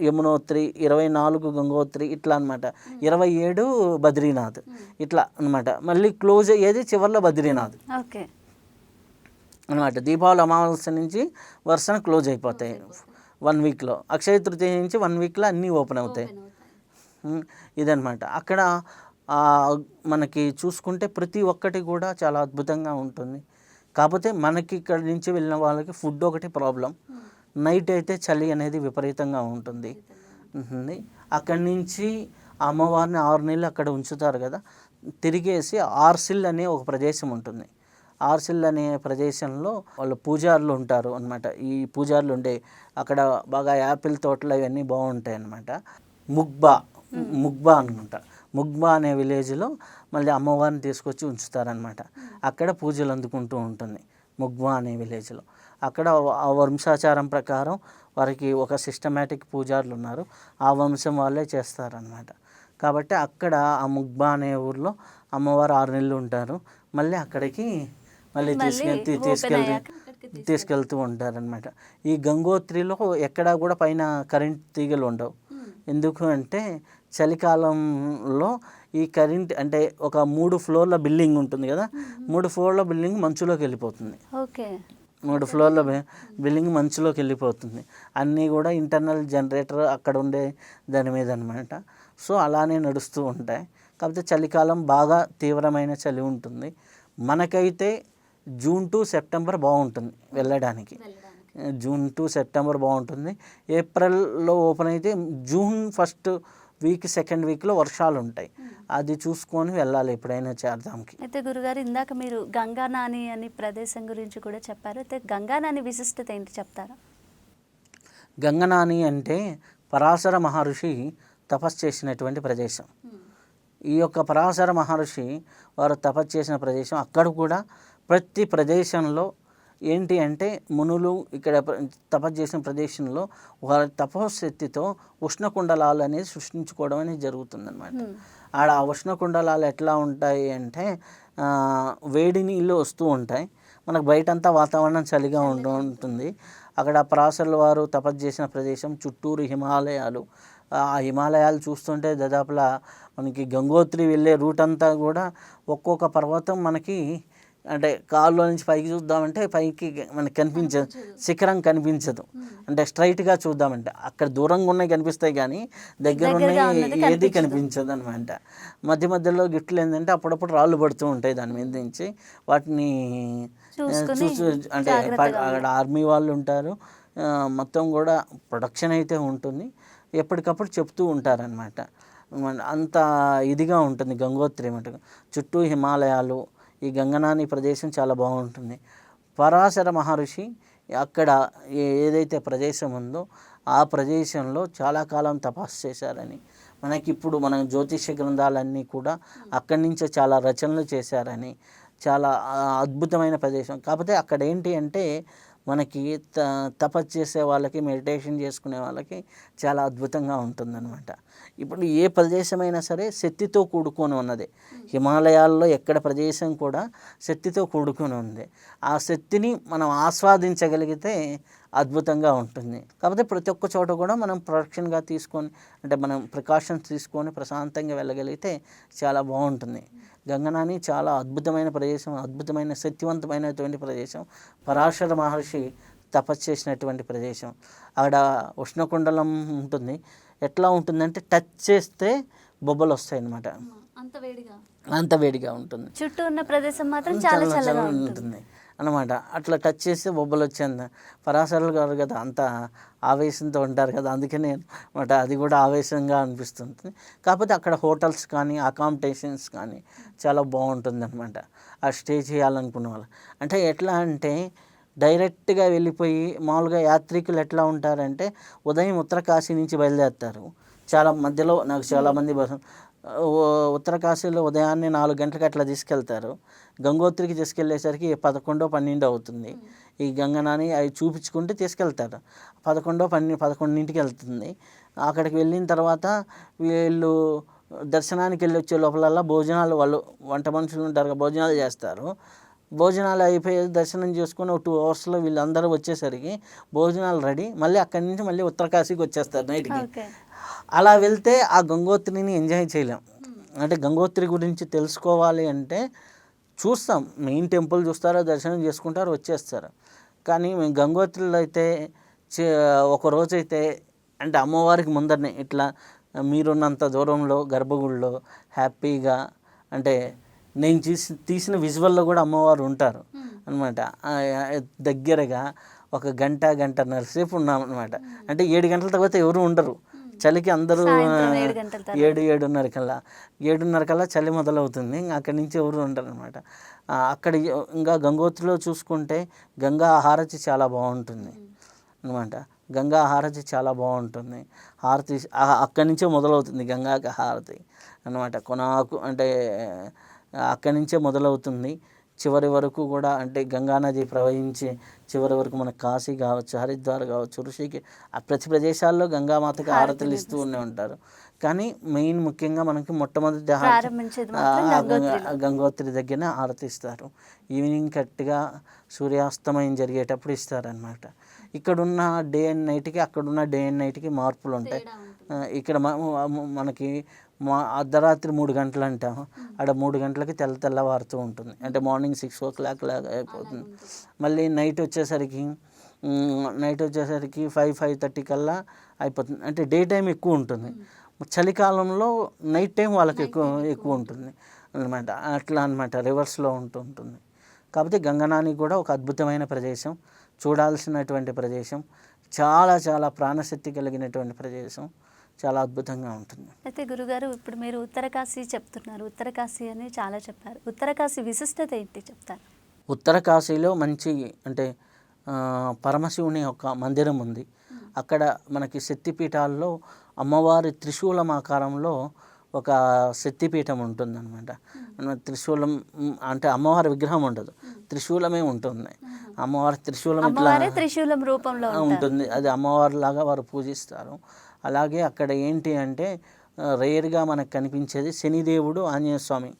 యమునోత్రి, 24 గంగోత్రి ఇట్లా అనమాట. 27 బద్రీనాథ్ ఇట్లా అనమాట. మళ్ళీ క్లోజ్ అయ్యేది చివరిలో బద్రీనాథ్ అనమాట. దీపావళి అమావాస్య నుంచి వరుసన క్లోజ్ అయిపోతాయి 1 weekలో. అక్షయ తృతీయ నుంచి 1 weekలో అన్నీ ఓపెన్ అవుతాయి. ఇదనమాట. అక్కడ మనకి చూసుకుంటే ప్రతి ఒక్కటి కూడా చాలా అద్భుతంగా ఉంటుంది. కాకపోతే మనకి ఇక్కడ నుంచి వెళ్ళిన వాళ్ళకి ఫుడ్ ఒకటి ప్రాబ్లం. నైట్ అయితే చలి అనేది విపరీతంగా ఉంటుంది. అక్కడి నుంచి అమ్మవారిని 6 నెలలు అక్కడ ఉంచుతారు కదా. తిరిగేసి ఆర్సిల్ అనే ఒక ప్రదేశం ఉంటుంది. ఆర్సిల్ అనే ప్రదేశంలో వాళ్ళు పూజారులు ఉంటారు అనమాట. ఈ పూజారులు ఉండే అక్కడ బాగా యాపిల్ తోటలు అవన్నీ బాగుంటాయి అన్నమాట. ముగ్బా అనమాట. ముగ్బా అనే విలేజ్లో మళ్ళీ అమ్మవారిని తీసుకొచ్చి ఉంచుతారనమాట. అక్కడ పూజలు అందుకుంటూ ఉంటుంది ముగ్బా అనే విలేజ్లో. అక్కడ ఆ వంశాచారం ప్రకారం వారికి ఒక సిస్టమేటిక్ పూజారులు ఉన్నారు, ఆ వంశం వాళ్ళే చేస్తారనమాట. కాబట్టి అక్కడ ఆ ముగ్బా అనే ఊర్లో అమ్మవారు 6 నెలలు ఉంటారు. మళ్ళీ అక్కడికి మళ్ళీ తీసుకెళ్తూ ఉంటారనమాట. ఈ గంగోత్రిలో ఎక్కడా కూడా పైన కరెంట్ తీగలు ఉండవు. ఎందుకు అంటే చలికాలంలో ఈ కరెంట్ అంటే ఒక 3 ఫ్లోర్ల బిల్డింగ్ ఉంటుంది కదా, 3 ఫ్లోర్ల బిల్డింగ్ మంచులోకి వెళ్ళిపోతుంది. 3 ఫ్లోర్ల బిల్డింగ్ మంచులోకి వెళ్ళిపోతుంది. అన్నీ కూడా ఇంటర్నల్ జనరేటర్ అక్కడ ఉండే దాని మీద అనమాట. సో అలానే నడుస్తూ ఉంటాయి. కాకపోతే చలికాలం బాగా తీవ్రమైన చలి ఉంటుంది. మనకైతే జూన్ టు సెప్టెంబర్ బాగుంటుంది వెళ్ళడానికి. జూన్ టు సెప్టెంబర్ బాగుంటుంది. ఏప్రిల్లో ఓపెన్ అయితే జూన్ 1st వీక్ 2nd వీక్లో వర్షాలు ఉంటాయి. అది చూసుకొని వెళ్ళాలి ఎప్పుడైనా చార్ధామ్కి. అయితే గురుగారు, ఇందాక మీరు గంగానాని అని ప్రదేశం గురించి కూడా చెప్పారు. అయితే గంగానాని విశిష్టత ఏంటి చెప్తారా? గంగనాని అంటే పరాశర మహర్షి తపస్సు చేసినటువంటి ప్రదేశం. ఈ యొక్క పరాశర మహర్షి వారు తపస్సు చేసిన ప్రదేశం. అక్కడ కూడా ప్రతి ప్రదేశంలో ఏంటి అంటే మునులు ఇక్కడ తపస్సు చేసిన ప్రదేశంలో వారి తపశక్తితో ఉష్ణకుండలాలు అనేది సృష్టించుకోవడం అనేది జరుగుతుందన్నమాట. ఆడ ఆ ఉష్ణకుండలాలు ఎట్లా ఉంటాయి అంటే వేడి నీళ్ళు వస్తూ ఉంటాయి. మనకు బయటంతా వాతావరణం చలిగా ఉంటుంది. అక్కడ పరాశరుల వారు తపస్సు చేసిన ప్రదేశం చుట్టూరు హిమాలయాలు. ఆ హిమాలయాలు చూస్తుంటే దాదాపులా మనకి గంగోత్రి వెళ్ళే రూట్ అంతా కూడా ఒక్కొక్క పర్వతం మనకి అంటే కాళ్ళలో నుంచి పైకి చూద్దామంటే పైకి మనకి కనిపించదు, శిఖరం కనిపించదు. అంటే స్ట్రైట్గా చూద్దామంటే అక్కడ దూరంగా ఉన్నాయి కనిపిస్తాయి కానీ దగ్గర ఉన్నాయి ఏది కనిపించదు అనమాట. మధ్య మధ్యలో గిట్లు ఏంటంటే అప్పుడప్పుడు రాళ్ళు పడుతూ ఉంటాయి దాని మీద నుంచి. వాటిని అంటే అక్కడ ఆర్మీ వాళ్ళు ఉంటారు, మొత్తం కూడా ప్రొడక్షన్ అయితే ఉంటుంది. ఎప్పటికప్పుడు చెప్తూ ఉంటారనమాట. అంత ఇదిగా ఉంటుంది గంగోత్రి మటుకు. చుట్టూ హిమాలయాలు. ఈ గంగనాని ప్రదేశం చాలా బాగుంటుంది. పరాశర మహర్షి అక్కడ ఏదైతే ప్రదేశం ఉందో ఆ ప్రదేశంలో చాలా కాలం తపస్సు చేశారని మనకిప్పుడు మన జ్యోతిష గ్రంథాలన్నీ కూడా అక్కడి నుంచే చాలా రచనలు చేశారని, చాలా అద్భుతమైన ప్రదేశం. కాకపోతే అక్కడ ఏంటి అంటే మనకి తపస్సు చేసే వాళ్ళకి, మెడిటేషన్ చేసుకునే వాళ్ళకి చాలా అద్భుతంగా ఉంటుందన్నమాట. ఇప్పుడు ఏ ప్రదేశమైనా సరే శక్తితో కూడుకొని ఉన్నది. హిమాలయాల్లో ఎక్కడ ప్రదేశం కూడా శక్తితో కూడుకొని ఉంది. ఆ శక్తిని మనం ఆస్వాదించగలిగితే అద్భుతంగా ఉంటుంది. కాకపోతే ప్రతి ఒక్క చోట కూడా మనం ప్రొటెక్షన్గా తీసుకొని, అంటే మనం ప్రికాషన్స్ తీసుకొని ప్రశాంతంగా వెళ్ళగలిగితే చాలా బాగుంటుంది. గంగనాని చాలా అద్భుతమైన ప్రదేశం, అద్భుతమైన శక్తివంతమైనటువంటి ప్రదేశం. పరాశర మహర్షి తపస్సు చేసినటువంటి ప్రదేశం. అక్కడ ఉష్ణకుండలం ఉంటుంది. ఎట్లా ఉంటుందంటే టచ్ చేస్తే బొబ్బలు వస్తాయి అన్నమాట. అంత వేడిగా ఉంటుంది. చుట్టూ ఉన్న ప్రదేశం మాత్రం చాలా చల్లగా ఉంటుంది అన్నమాట. అట్లా టచ్ చేస్తే బొబ్బలు వచ్చేంత. పరాశరులు గారు కదా అంత ఆవేశంతో ఉంటారు కదా, అందుకనే అనమాట అది కూడా ఆవేశంగా అనిపిస్తుంది. కాకపోతే అక్కడ హోటల్స్ కానీ అకామిడేషన్స్ కానీ చాలా బాగుంటుంది అనమాట. ఆ స్టే చేయాలనుకున్న వాళ్ళు అంటే ఎట్లా అంటే డైరెక్ట్గా వెళ్ళిపోయి, మామూలుగా యాత్రికులు ఎట్లా ఉంటారంటే ఉదయం ఉత్తరకాశీ నుంచి బయలుదేరుతారు. చాలా మధ్యలో నాకు చాలామంది ఉత్తరకాశీలో ఉదయాన్నే 4 గంటలకు అట్లా తీసుకెళ్తారు. గంగోత్రికి తీసుకెళ్ళేసరికి 11, 12 అవుతుంది. ఈ గంగనాని అవి చూపించుకుంటూ తీసుకెళ్తారు. 11, 11కి వెళ్తుంది. అక్కడికి వెళ్ళిన తర్వాత వీళ్ళు దర్శనానికి వెళ్ళి వచ్చే లోపలల్లా భోజనాలు, వాళ్ళు వంట మనుషులు ఉంటారు, భోజనాలు చేస్తారు. భోజనాలు అయిపోయి దర్శనం చేసుకుని ఒక 2 అవర్స్లో వీళ్ళందరూ వచ్చేసరికి భోజనాలు రెడీ. మళ్ళీ అక్కడి నుంచి మళ్ళీ ఉత్తరకాశీకి వచ్చేస్తారు నైట్కి. అలా వెళ్తే ఆ గంగోత్రిని ఎంజాయ్ చేయలేం. అంటే గంగోత్రి గురించి తెలుసుకోవాలి అంటే చూస్తాం, మెయిన్ టెంపుల్ చూస్తారో దర్శనం చేసుకుంటారు వచ్చేస్తారు. కానీ మేము గంగోత్రిలో అయితే ఒకరోజు అయితే అంటే అమ్మవారికి ముందరనే ఇట్లా మీరున్నంత దూరంలో గర్భగుడిలో హ్యాపీగా, అంటే నేను తీసిన విజువల్లో కూడా అమ్మవారు ఉంటారు అనమాట. దగ్గరగా ఒక గంటన్నర సేపు ఉన్నాం అనమాట. అంటే 7 గంటల తర్వాత ఎవరు ఉండరు. చలికి అందరూ 7:30 కల్లా చలి మొదలవుతుంది. అక్కడి నుంచి ఎవరు ఉండరు అనమాట. అక్కడ ఇంకా గంగోత్రిలో చూసుకుంటే గంగా హారతి చాలా బాగుంటుంది అనమాట. గంగా హారతి చాలా బాగుంటుంది. హారతి అక్కడి నుంచే మొదలవుతుంది గంగా హారతి అనమాట. కొనాకు అంటే అక్కడి నుంచే మొదలవుతుంది చివరి వరకు కూడా. అంటే గంగానది ప్రవహించి చివరి వరకు మన కాశీ కావచ్చు, హరిద్వార్ కావచ్చు, ఋషికి ప్రతి ప్రదేశాల్లో గంగామాతకి హారతులు ఇస్తూ ఉంటారు. కానీ మెయిన్ ముఖ్యంగా మనకి మొట్టమొదటి గంగోత్రి దగ్గర హారతి ఇస్తారు. ఈవినింగ్ కరెక్ట్గా సూర్యాస్తమయం జరిగేటప్పుడు ఇస్తారనమాట. ఇక్కడున్న డే అండ్ నైట్కి అక్కడున్న డే అండ్ నైట్కి మార్పులు ఉంటాయి. ఇక్కడ మనకి అర్ధరాత్రి 3 గంటలు అంటాం, అక్కడ 3 గంటలకి తెల్లవారుతూ ఉంటుంది. అంటే మార్నింగ్ 6 o'clock లాగా అయిపోతుంది. మళ్ళీ నైట్ వచ్చేసరికి 5:30 కల్లా అయిపోతుంది. అంటే డే టైం ఎక్కువ ఉంటుంది. చలికాలంలో నైట్ టైం వాళ్ళకి ఎక్కువ ఉంటుంది అనమాట. అట్లా అనమాట, రివర్స్లో ఉంటుంది. కాకపోతే గంగనాని కూడా ఒక అద్భుతమైన ప్రదేశం, చూడాల్సినటువంటి ప్రదేశం, చాలా చాలా ప్రాణశక్తి కలిగినటువంటి ప్రదేశం, చాలా అద్భుతంగా ఉంటుంది. అయితే గురుగారు, ఇప్పుడు మీరు ఉత్తరకాశీ చెప్తున్నారు, ఉత్తరకాశీ అని చాలా చెప్పారు. ఉత్తరకాశీ విశిష్టత ఏంటి చెప్తారు? ఉత్తరకాశీలో మంచి అంటే పరమశివుని యొక్క మందిరం ఉంది. అక్కడ మనకి శక్తిపీఠాల్లో అమ్మవారి త్రిశూలం ఆకారంలో ఒక శక్తిపీఠం ఉంటుందన్నమాట. త్రిశూలం అంటే అమ్మవారి విగ్రహం ఉండదు, త్రిశూలమే ఉంటుంది. అమ్మవారి త్రిశూలం ఇట్లా త్రిశూలం రూపంలో ఉంటుంది. అది అమ్మవారి లాగా వారు పూజిస్తారు. అలాగే అక్కడ ఏంటి అంటే రేర్గా మనకు కనిపించేది శనిదేవుడు, ఆంజనేయ స్వామి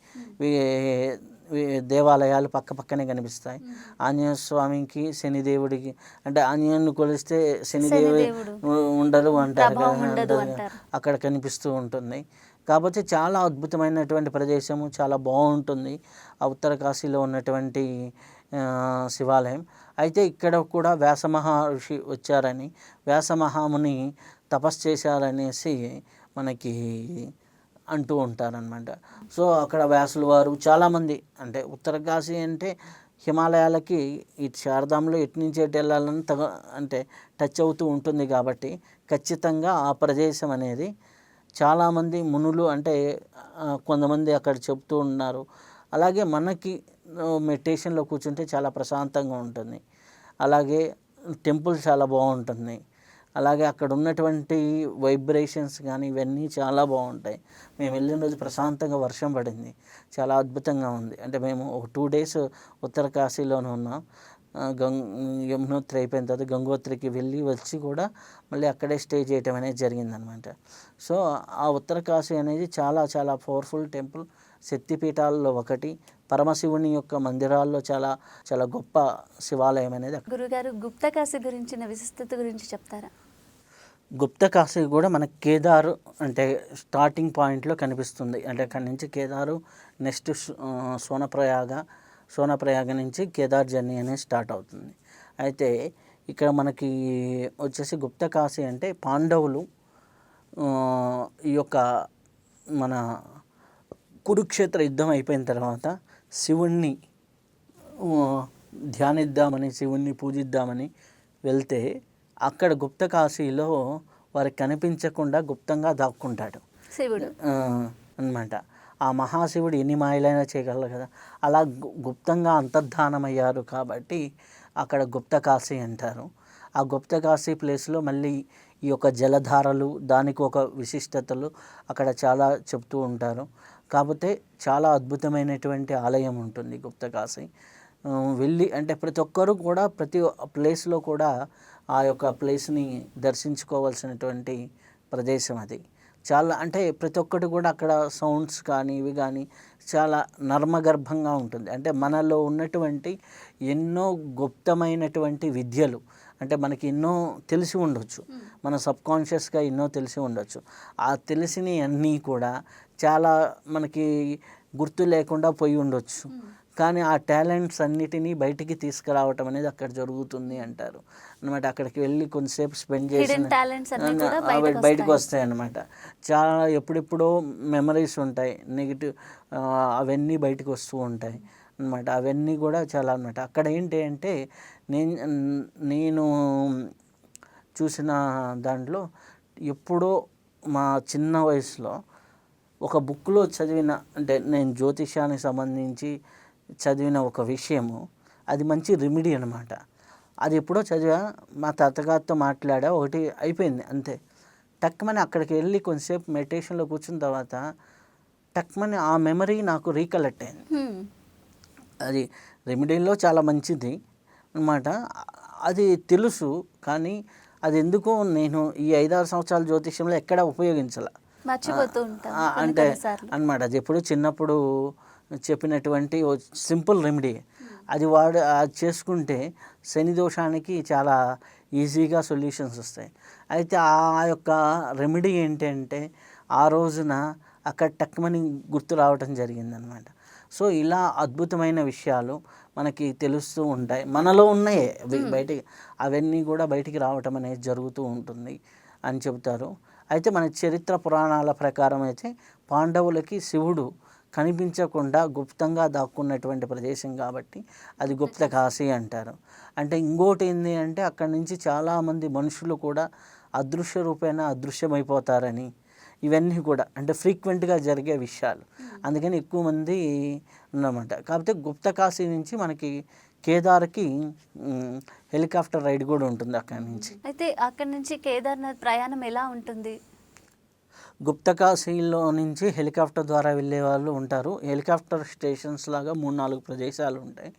దేవాలయాలు పక్కనే కనిపిస్తాయి. ఆంజనేయ స్వామికి శనిదేవుడికి అంటే ఆంజనేయుని కొలిస్తే శనిదేవుడు ఉండరు అంటారు కదా, అక్కడ కనిపిస్తూ ఉంటుంది. కాకపోతే చాలా అద్భుతమైనటువంటి ప్రదేశము, చాలా బాగుంటుంది ఆ ఉత్తరకాశీలో ఉన్నటువంటి శివాలయం. అయితే ఇక్కడ కూడా వ్యాస మహర్షి వచ్చారని, వ్యాస మహాముని తపస్సు చేశారనేసి మనకి అంటూ ఉంటారనమాట. సో అక్కడ వ్యాసుల వారు చాలామంది, అంటే ఉత్తరకాశీ అంటే హిమాలయాలకి ఈ శారదాంలో ఎటు నుంచి ఎటు వెళ్ళాలని అంటే టచ్ అవుతూ ఉంటుంది. కాబట్టి ఖచ్చితంగా ఆ ప్రదేశం అనేది చాలామంది మునులు అంటే కొంతమంది అక్కడ చెప్తూ ఉన్నారు. అలాగే మనకి మెడిటేషన్లో కూర్చుంటే చాలా ప్రశాంతంగా ఉంటుంది. అలాగే టెంపుల్ చాలా బాగుంటుంది. అలాగే అక్కడ ఉన్నటువంటి వైబ్రేషన్స్ కానీ ఇవన్నీ చాలా బాగుంటాయి. మేము వెళ్ళిన రోజు ప్రశాంతంగా వర్షం పడింది, చాలా అద్భుతంగా ఉంది. అంటే మేము ఒక 2 days ఉత్తరకాశీలోనే ఉన్నాం. యమునోత్రి అయిపోయిన తర్వాత గంగోత్రికి వెళ్ళి వచ్చి కూడా మళ్ళీ అక్కడే స్టే చేయటం అనేది జరిగిందనమాట. సో ఆ ఉత్తరకాశీ అనేది చాలా చాలా పవర్ఫుల్ టెంపుల్, శక్తిపీఠాల్లో ఒకటి, పరమశివుని యొక్క మందిరాల్లో చాలా చాలా గొప్ప శివాలయం అనేది అక్కడ. గురుగారు, గుప్తకాశీ గురించిన విశిష్టత గురించి చెప్తారా? గుప్తకాశీ కూడా మనకి కేదారు అంటే స్టార్టింగ్ పాయింట్లో కనిపిస్తుంది. అంటే అక్కడి నుంచి కేదారు, నెక్స్ట్ సోనప్రయాగ నుంచి కేదార్ జర్నీ అనేది స్టార్ట్ అవుతుంది. అయితే ఇక్కడ మనకి వచ్చేసి గుప్తకాశీ అంటే పాండవులు ఈ యొక్క మన కురుక్షేత్ర యుద్ధం అయిపోయిన తర్వాత శివుణ్ణి ధ్యానిద్దామని, శివుణ్ణి పూజిద్దామని వెళ్తే అక్కడ గుప్తకాశీలో వారికి కనిపించకుండా గుప్తంగా దాక్కుంటాడు శివుడు అన్నమాట. ఆ మహాశివుడు ఎన్ని మాయలైనా చేయగలరు కదా, అలా గుప్తంగా అంతర్ధానమయ్యారు కాబట్టి అక్కడ గుప్తకాశీ అంటారు. ఆ గుప్తకాశీ ప్లేస్లో మళ్ళీ ఈ యొక్క జలధారలు, దానికి ఒక విశిష్టతలు అక్కడ చాలా చెప్తూ ఉంటారు. కాకపోతే చాలా అద్భుతమైనటువంటి ఆలయం ఉంటుంది గుప్తకాశీ. వెళ్ళి అంటే ప్రతి ఒక్కరూ కూడా ప్రతి ప్లేస్లో కూడా ఆ యొక్క ప్లేస్ని దర్శించుకోవాల్సినటువంటి ప్రదేశం అది. చాలా అంటే ప్రతి ఒక్కటి కూడా అక్కడ సౌండ్స్ కానీ ఇవి కానీ చాలా నర్మగర్భంగా ఉంటుంది. అంటే మనలో ఉన్నటువంటి ఎన్నో గుప్తమైనటువంటి విద్యలు, అంటే మనకి ఎన్నో తెలిసి ఉండొచ్చు, మన సబ్కాన్షియస్గా ఎన్నో తెలిసి ఉండొచ్చు. ఆ తెలిసినవి అన్నీ కూడా చాలా మనకి గుర్తు లేకుండా పోయి ఉండొచ్చు, కానీ ఆ టాలెంట్స్ అన్నిటినీ బయటికి తీసుకురావటం అనేది అక్కడ జరుగుతుంది అంటారు అనమాట. అక్కడికి వెళ్ళి కొంతసేపు స్పెండ్ చేసిన బయటకు వస్తాయి అన్నమాట. చాలా ఎప్పుడెప్పుడో మెమరీస్ ఉంటాయి, నెగిటివ్ అవన్నీ బయటకు వస్తూ ఉంటాయి అనమాట. అవన్నీ కూడా చాలా అనమాట. అక్కడ ఏంటి అంటే నేను చూసిన దాంట్లో ఎప్పుడో మా చిన్న వయసులో ఒక బుక్లో చదివిన, అంటే నేను జ్యోతిష్యానికి సంబంధించి చదివిన ఒక విషయము, అది మంచి రెమెడీ అనమాట. అది ఎప్పుడో చదివా, మా తాతగారితో మాట్లాడా, ఒకటి అయిపోయింది అంతే. టక్మని అక్కడికి వెళ్ళి కొంతసేపు మెడిటేషన్లో కూర్చున్న తర్వాత టక్మని ఆ మెమరీ నాకు రీకలెక్ట్ అయింది. అది రెమెడీలో చాలా మంచిది అనమాట. అది తెలుసు, కానీ అది ఎందుకో నేను ఈ 5-6 సంవత్సరాల జ్యోతిష్యంలో ఎక్కడ ఉపయోగించాల అంటే అనమాట. అది ఎప్పుడు చిన్నప్పుడు చెప్పినటువంటి సింపుల్ రెమెడీ, అది అది చేసుకుంటే శని దోషానికి చాలా ఈజీగా సొల్యూషన్స్ వస్తాయి. అయితే ఆ యొక్క రెమెడీ ఏంటంటే ఆ రోజున అక్కడ టక్మని గుర్తు రావటం జరిగిందనమాట. సో ఇలా అద్భుతమైన విషయాలు మనకి తెలుస్తూ ఉంటాయి, మనలో ఉన్నాయే బయటికి, అవన్నీ కూడా బయటికి రావటం అనేది జరుగుతూ ఉంటుంది అని చెబుతారు. అయితే మన చరిత్ర పురాణాల ప్రకారం అయితే పాండవులకి శివుడు కనిపించకుండా గుప్తంగా దాక్కున్నటువంటి ప్రదేశం కాబట్టి అది గుప్తకాశీ అంటారు. అంటే ఇంకోటి ఏంటి అంటే అక్కడి నుంచి చాలామంది మనుషులు కూడా అదృశ్య రూపేణ అదృశ్యమైపోతారని, ఇవన్నీ కూడా అంటే ఫ్రీక్వెంట్గా జరిగే విషయాలు, అందుకని ఎక్కువ మంది ఉన్నమాట. కాకపోతే గుప్తకాశీ నుంచి మనకి కేదార్కి హెలికాప్టర్ రైడ్ కూడా ఉంటుంది అక్కడి నుంచి. అయితే అక్కడి నుంచి కేదార్నాథ్ ప్రయాణం ఎలా ఉంటుంది? గుప్తకాశీలో నుంచి హెలికాప్టర్ ద్వారా వెళ్ళే వాళ్ళు ఉంటారు. హెలికాప్టర్ స్టేషన్స్ లాగా 3-4 ప్రదేశాలు ఉంటాయి.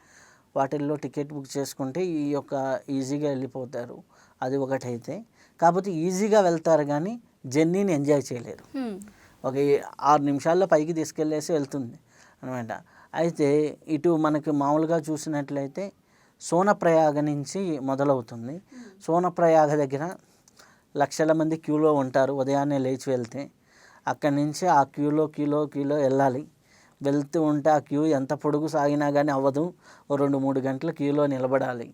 వాటిల్లో టికెట్ బుక్ చేసుకుంటే ఈ యొక్క ఈజీగా వెళ్ళిపోతారు. అది ఒకటైతే, కాకపోతే ఈజీగా వెళ్తారు కానీ జర్నీని ఎంజాయ్ చేయలేరు. ఒక 6 నిమిషాల్లో పైకి తీసుకెళ్ళేసి వెళ్తుంది అనమాట. అయితే ఇటు మనకి మామూలుగా చూసినట్లయితే సోనప్రయాగ నుంచి మొదలవుతుంది. సోనప్రయాగ దగ్గర లక్షల మంది క్యూలో ఉంటారు. ఉదయాన్నే లేచి వెళ్తే అక్కడి నుంచి ఆ క్యూలో వెళ్ళాలి. వెళ్తూ ఉంటే ఆ క్యూ ఎంత పొడుగు సాగినా కానీ అవ్వదు, 2-3 గంటల క్యూలో నిలబడాలి.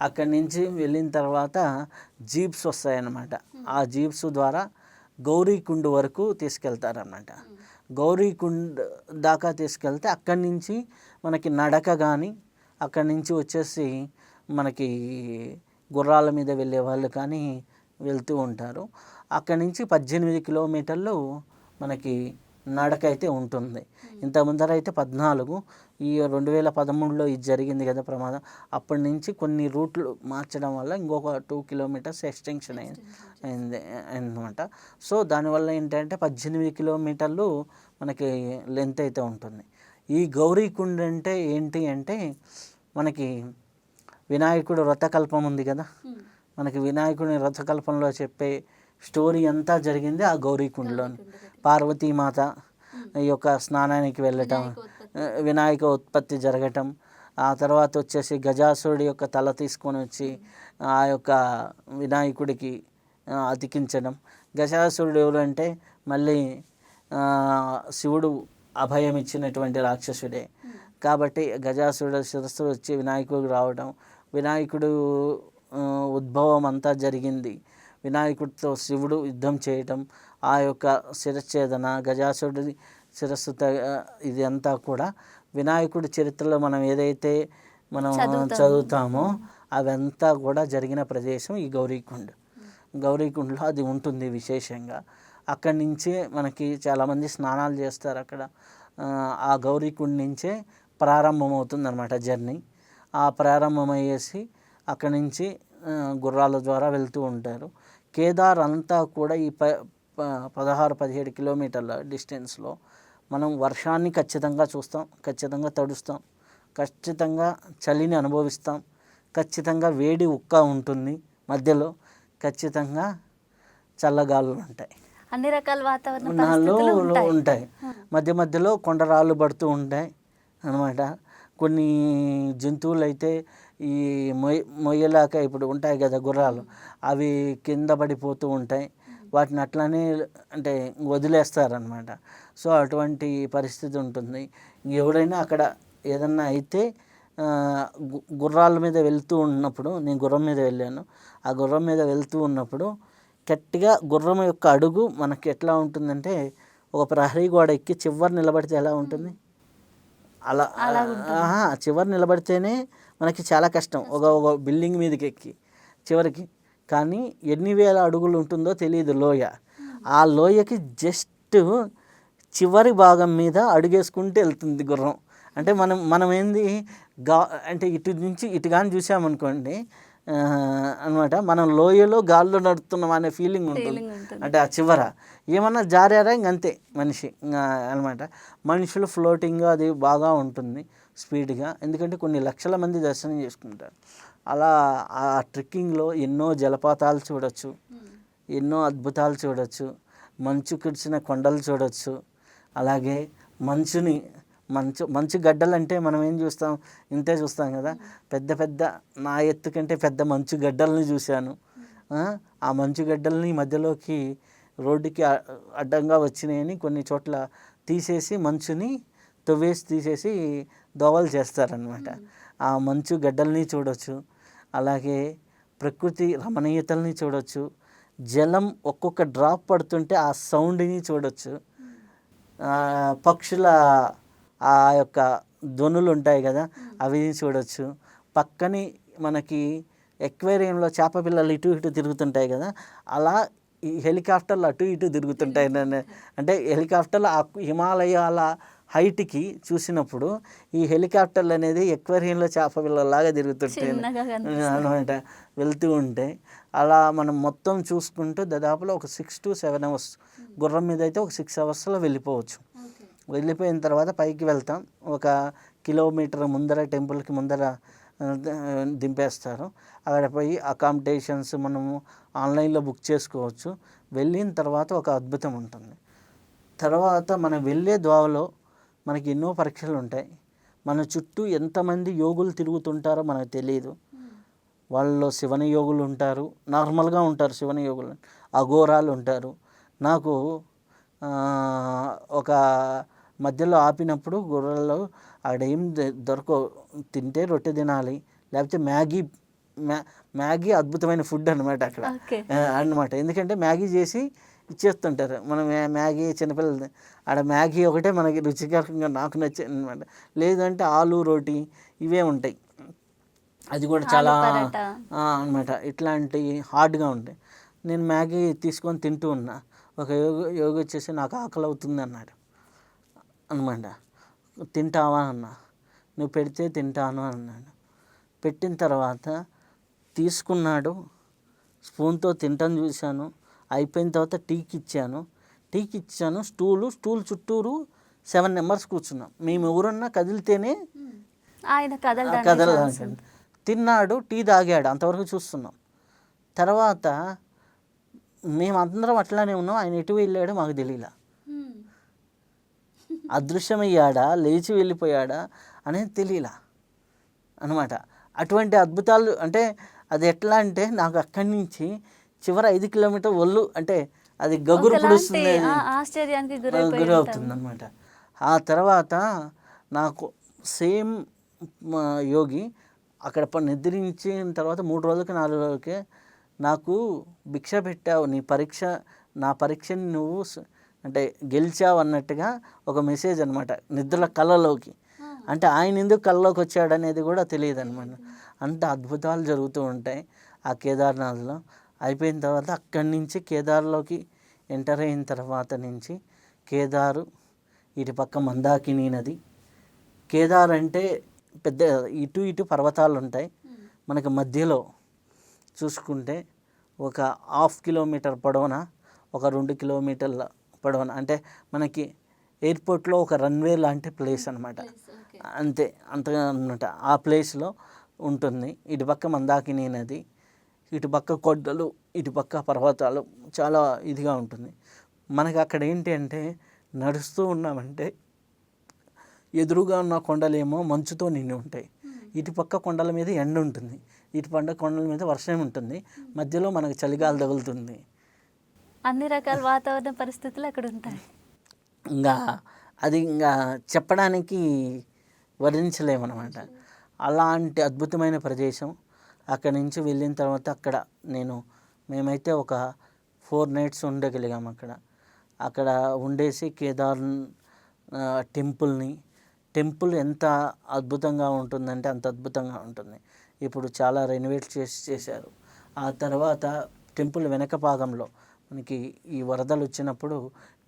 అక్కడి నుంచి వెళ్ళిన తర్వాత జీప్స్ వస్తాయన్నమాట. ఆ జీప్స్ ద్వారా గౌరీకుండ్ వరకు తీసుకెళ్తారన్నమాట. గౌరీకుండ్ దాకా తీసుకెళ్తే అక్కడి నుంచి మనకి నడక కానీ, అక్కడి నుంచి వచ్చేసి మనకి గుర్రాల మీద వెళ్ళే వాళ్ళు కానీ వెళ్తూ ఉంటారు. అక్కడి నుంచి 18 కిలోమీటర్లు మనకి నడక అయితే ఉంటుంది. ఇంత ముందర అయితే 14, ఈ 2013లో ఇది జరిగింది కదా ప్రమాదం, అప్పటి నుంచి కొన్ని రూట్లు మార్చడం వల్ల ఇంకొక 2 కిలోమీటర్స్ ఎక్స్టెన్షన్ అయింది అన్నమాట. సో దానివల్ల ఏంటంటే 18 కిలోమీటర్లు మనకి లెంత్ అయితే ఉంటుంది. ఈ గౌరీకుండ్ అంటే ఏంటి అంటే మనకి వినాయకుడు రథకల్పం ఉంది కదా, మనకి వినాయకుడిని రథకల్పంలో చెప్పే స్టోరీ అంతా జరిగింది ఆ గౌరీకుండలో. పార్వతీమాత ఈ యొక్క స్నానానికి వెళ్ళటం, వినాయక ఉత్పత్తి జరగటం, ఆ తర్వాత వచ్చేసి గజాసురుడి యొక్క తల తీసుకొని వచ్చి ఆ యొక్క వినాయకుడికి అతికించడం. గజాసురుడు ఎవరు అంటే మళ్ళీ శివుడు అభయం ఇచ్చినటువంటి రాక్షసుడే కాబట్టి గజాసురుడు శిరస్సు వచ్చి వినాయకుడికి రావడం, వినాయకుడు ఉద్భవం అంతా జరిగింది. వినాయకుడితో శివుడు యుద్ధం చేయటం, ఆ యొక్క శిరచ్ఛేదన, గజాసురుడి శిరస్సు ఇది అంతా కూడా వినాయకుడి చరిత్రలో మనం ఏదైతే మనం చదువుతామో అవంతా కూడా జరిగిన ప్రదేశం ఈ గౌరీకుండ. గౌరీకుండలో అది ఉంటుంది విశేషంగా. అక్కడి నుంచే మనకి చాలామంది స్నానాలు చేస్తారు అక్కడ. ఆ గౌరీకుండ నుంచే ప్రారంభమవుతుంది అన్నమాట జర్నీ. ఆ ప్రారంభమయ్యేసి అక్కడి నుంచి గుర్రాల ద్వారా వెళ్తూ ఉంటారు. కేదార్ అంతా కూడా ఈ 16-17 కిలోమీటర్ల డిస్టెన్స్లో మనం వర్షాన్ని ఖచ్చితంగా చూస్తాం, ఖచ్చితంగా తడుస్తాం, ఖచ్చితంగా చలిని అనుభవిస్తాం, ఖచ్చితంగా వేడి ఉక్క ఉంటుంది మధ్యలో, ఖచ్చితంగా చల్లగాలులు ఉంటాయి, అన్ని రకాల వాతావరణ ఉంటాయి. మధ్య మధ్యలో కొండరాళ్ళు పడుతూ ఉంటాయి అన్నమాట. కొన్ని జంతువులు అయితే ఈ మొయ్యలాక ఇప్పుడు ఉంటాయి కదా గుర్రాలు, అవి కింద పడిపోతూ ఉంటాయి. వాటిని అట్లానే అంటే వదిలేస్తారనమాట. సో అటువంటి పరిస్థితి ఉంటుంది. ఎవరైనా అక్కడ ఏదన్నా అయితే గుర్రాల మీద వెళ్తూ ఉన్నప్పుడు, నేను గుర్రం మీద వెళ్ళాను, ఆ గుర్రం మీద వెళ్తూ ఉన్నప్పుడు గట్టిగా గుర్రం యొక్క అడుగు మనకి ఎట్లా ఉంటుందంటే ఒక ప్రహరీ గోడ ఎక్కి చివరి నిలబడితే ఎలా ఉంటుంది అలా చివరి నిలబడితేనే మనకి చాలా కష్టం ఒక బిల్డింగ్ మీదకి ఎక్కి చివరికి. కానీ ఎన్ని వేల అడుగులు ఉంటుందో తెలియదు లోయ. ఆ లోయకి జస్ట్ చివరి భాగం మీద అడుగేసుకుంటూ వెళ్తుంది గుర్రం. అంటే మనం ఏంది అంటే ఇటు నుంచి ఇటు కానీ చూసామనుకోండి అనమాట, మనం లోయలో గాల్లో నడుస్తున్నాం అనే ఫీలింగ్ ఉంటుంది. అంటే ఆ చివర ఏమన్నా జారారా ఇంకంతే మనిషి అనమాట. మనుషులు ఫ్లోటింగ్ అది బాగా ఉంటుంది స్పీడ్గా, ఎందుకంటే కొన్ని లక్షల మంది దర్శనం చేసుకుంటారు. అలా ఆ ట్రెక్కింగ్లో ఎన్నో జలపాతాలు చూడొచ్చు, ఎన్నో అద్భుతాలు చూడొచ్చు, మంచు కురిసిన కొండలు చూడొచ్చు. అలాగే మంచు గడ్డలు అంటే మనం ఏం చూస్తాం, ఇంతే చూస్తాం కదా. పెద్ద నా ఎత్తు కంటే పెద్ద మంచు గడ్డల్ని చూశాను. ఆ మంచు గడ్డల్ని మధ్యలోకి రోడ్డుకి అడ్డంగా వచ్చినాయని కొన్ని చోట్ల తీసేసి మంచుని తీసేసి దోవలు చేస్తారనమాట. ఆ మంచు గడ్డల్ని చూడొచ్చు. అలాగే ప్రకృతి రమణీయతల్ని చూడొచ్చు. జలం ఒక్కొక్క డ్రాప్ పడుతుంటే ఆ సౌండ్ని చూడొచ్చు. పక్షుల ఆ యొక్క ధ్వనులు ఉంటాయి కదా అవి చూడొచ్చు. పక్కని మనకి ఎక్వేరియంలో చేప పిల్లలు ఇటు ఇటు తిరుగుతుంటాయి కదా, అలా ఈ హెలికాప్టర్లు అటు ఇటు తిరుగుతుంటాయి. అంటే హెలికాప్టర్లు ఆ హిమాలయాల హైట్కి చూసినప్పుడు ఈ హెలికాప్టర్లు అనేది ఎక్వేరియంలో చేప పిల్లలాగా తిరుగుతుంటాయి అనమాట వెళ్తూ ఉంటే. అలా మనం మొత్తం చూసుకుంటూ దాదాపులో ఒక 6 to 7 hours, గుర్రం మీద అయితే ఒక 6 hours వెళ్ళిపోవచ్చు. వెళ్ళిపోయిన తర్వాత పైకి వెళ్తాం. 1 కిలోమీటర్ ముందర టెంపుల్కి ముందర దింపేస్తారు. అక్కడ పోయి అకామిడేషన్స్ మనము ఆన్లైన్లో బుక్ చేసుకోవచ్చు. వెళ్ళిన తర్వాత ఒక అద్భుతం ఉంటుంది. తర్వాత మనం వెళ్ళే దోవలో మనకి ఎన్నో పరీక్షలు ఉంటాయి. మన చుట్టూ ఎంతమంది యోగులు తిరుగుతుంటారో మనకు తెలియదు. వాళ్ళలో శివన యోగులు ఉంటారు, నార్మల్గా ఉంటారు శివన యోగులు, అఘోరాలు ఉంటారు. నాకు ఒక మధ్యలో ఆపినప్పుడు గుర్రాల్లో అక్కడ ఏం దొరకవు, తింటే రొట్టె తినాలి, లేకపోతే మ్యాగీ అద్భుతమైన ఫుడ్ అనమాట అక్కడ అన్నమాట. ఎందుకంటే మ్యాగీ చేసి ఇచ్చేస్తుంటారు. మనం మ్యాగీ చిన్నపిల్లలు ఆడ మ్యాగీ ఒకటే మనకి రుచికరంగా నాకు నచ్చింది అనమాట. లేదంటే ఆలు రోటీ ఇవే ఉంటాయి, అది కూడా చాలా అనమాట. ఇట్లాంటి హార్డ్గా ఉంటాయి. నేను మ్యాగీ తీసుకొని తింటూ ఉన్నా. ఒక యోగి వచ్చేసి నాకు ఆకలి అవుతుంది అన్నాడు అనమాట. తింటావా అన్నా, నువ్వు పెడితే తింటాను అన్నాడు. పెట్టిన తర్వాత తీసుకున్నాడు, స్పూన్తో తింటాను చూశాను. అయిపోయిన తర్వాత టీకి ఇచ్చాను. స్టూల్ చుట్టూరు 7 members కూర్చున్నాం. మేము ఎవరన్నా కదిలితేనే ఆయన కదలడానికి తిన్నాడు, టీ తాగాడు, అంతవరకు చూస్తున్నాం. తర్వాత మేమందరం అట్లానే ఉన్నాం, ఆయన ఎటు వెళ్ళాడో మాకు తెలియలా. అదృశ్యమయ్యాడా, లేచి వెళ్ళిపోయాడా అనేది తెలియలా అనమాట. అటువంటి అద్భుతాలు అంటే అది ఎట్లా అంటే నాకు అక్కడి నుంచి చివరి 5 కిలోమీటర్ ఒళ్ళు అంటే అది గగురు పుడుస్తుంది, ఆశ్చర్యానికి గురవుతుంది అనమాట. ఆ తర్వాత నాకు సేమ్ యోగి అక్కడ నిద్రించిన తర్వాత 3 రోజులకి 4 రోజులకే నాకు భిక్ష పెట్టావు, నా పరీక్షని నువ్వు అంటే గెలిచావు అన్నట్టుగా ఒక మెసేజ్ అనమాట నిద్రల కళ్ళలోకి. అంటే ఆయన ఎందుకు కళ్ళలోకి వచ్చాడనేది కూడా తెలియదు అనమాట. అంత అద్భుతాలు జరుగుతూ ఉంటాయి ఆ కేదార్నాథ్లో. అయిపోయిన తర్వాత అక్కడి నుంచి కేదార్లోకి ఎంటర్ అయిన తర్వాత నుంచి కేదారు, ఇటు పక్క మందాకిని నది. కేదార్ అంటే పెద్ద ఇటు పర్వతాలు ఉంటాయి. మనకి మధ్యలో చూసుకుంటే ఒక 1/2 కిలోమీటర్ పొడవున, ఒక 2 కిలోమీటర్ల పొడవున, అంటే మనకి ఎయిర్పోర్ట్లో ఒక రన్వే లాంటి ప్లేస్ అనమాట. అంతే, అంతగా అనమాట. ఆ ప్లేస్లో ఉంటుంది. ఇటుపక్క మందాకిని నది, ఇటుపక్క కొండలు, ఇటుపక్క పర్వతాలు, చాలా ఇదిగా ఉంటుంది. మనకి అక్కడ ఏంటి అంటే నడుస్తూ ఉన్నామంటే ఎదురుగా ఉన్న కొండలేమో మంచుతో నిండి ఉంటాయి, ఇటుపక్క కొండల మీద ఎండ ఉంటుంది, ఇటుపక్క కొండల మీద వర్షం ఉంటుంది, మధ్యలో మనకు చలిగాలి తగులుతుంది. అన్ని రకాల వాతావరణ పరిస్థితులు అక్కడ ఉంటాయి. ఇంకా చెప్పడానికి వర్ణించలేమన్నమాట. అలాంటి అద్భుతమైన ప్రదేశం. అక్కడి నుంచి వెళ్ళిన తర్వాత అక్కడ మేమైతే ఒక 4 nights ఉండగలిగాం అక్కడ ఉండేసి కేదార్ టెంపుల్ ఎంత అద్భుతంగా ఉంటుందంటే అంత అద్భుతంగా ఉంటుంది. ఇప్పుడు చాలా రెనోవేట్ చేశారు. ఆ తర్వాత టెంపుల్ వెనక భాగంలో మనకి ఈ వరదలు వచ్చినప్పుడు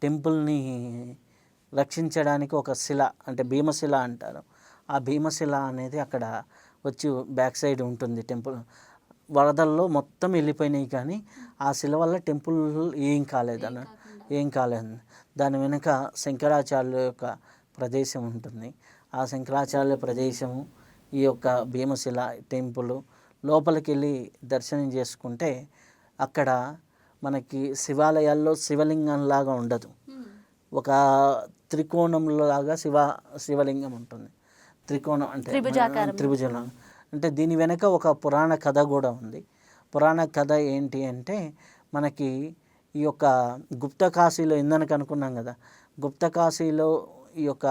టెంపుల్ని రక్షించడానికి ఒక శిల, అంటే భీమశిల అంటారు, ఆ భీమశిల అనేది అక్కడ వచ్చి బ్యాక్ సైడ్ ఉంటుంది. టెంపుల్ వరదల్లో మొత్తం వెళ్ళిపోయినాయి, కానీ ఆ శిల వల్ల టెంపుల్ ఏం కాలేదు. దాని వెనుక శంకరాచార్యుల యొక్క ప్రదేశం ఉంటుంది. ఆ శంకరాచార్యుల ప్రదేశము, ఈ యొక్క భీమశిల టెంపుల్ లోపలికి వెళ్ళి దర్శనం చేసుకుంటే అక్కడ మనకి శివాలయాల్లో శివలింగంలాగా ఉండదు, ఒక త్రికోణంలో లాగా శివలింగం ఉంటుంది. త్రికోణం అంటే త్రిభుజం. అంటే దీని వెనక ఒక పురాణ కథ కూడా ఉంది. పురాణ కథ ఏంటి అంటే మనకి ఈ యొక్క గుప్త కాశీలో ఇందనక అనుకున్నాం కదా, గుప్త కాశీలో ఈ యొక్క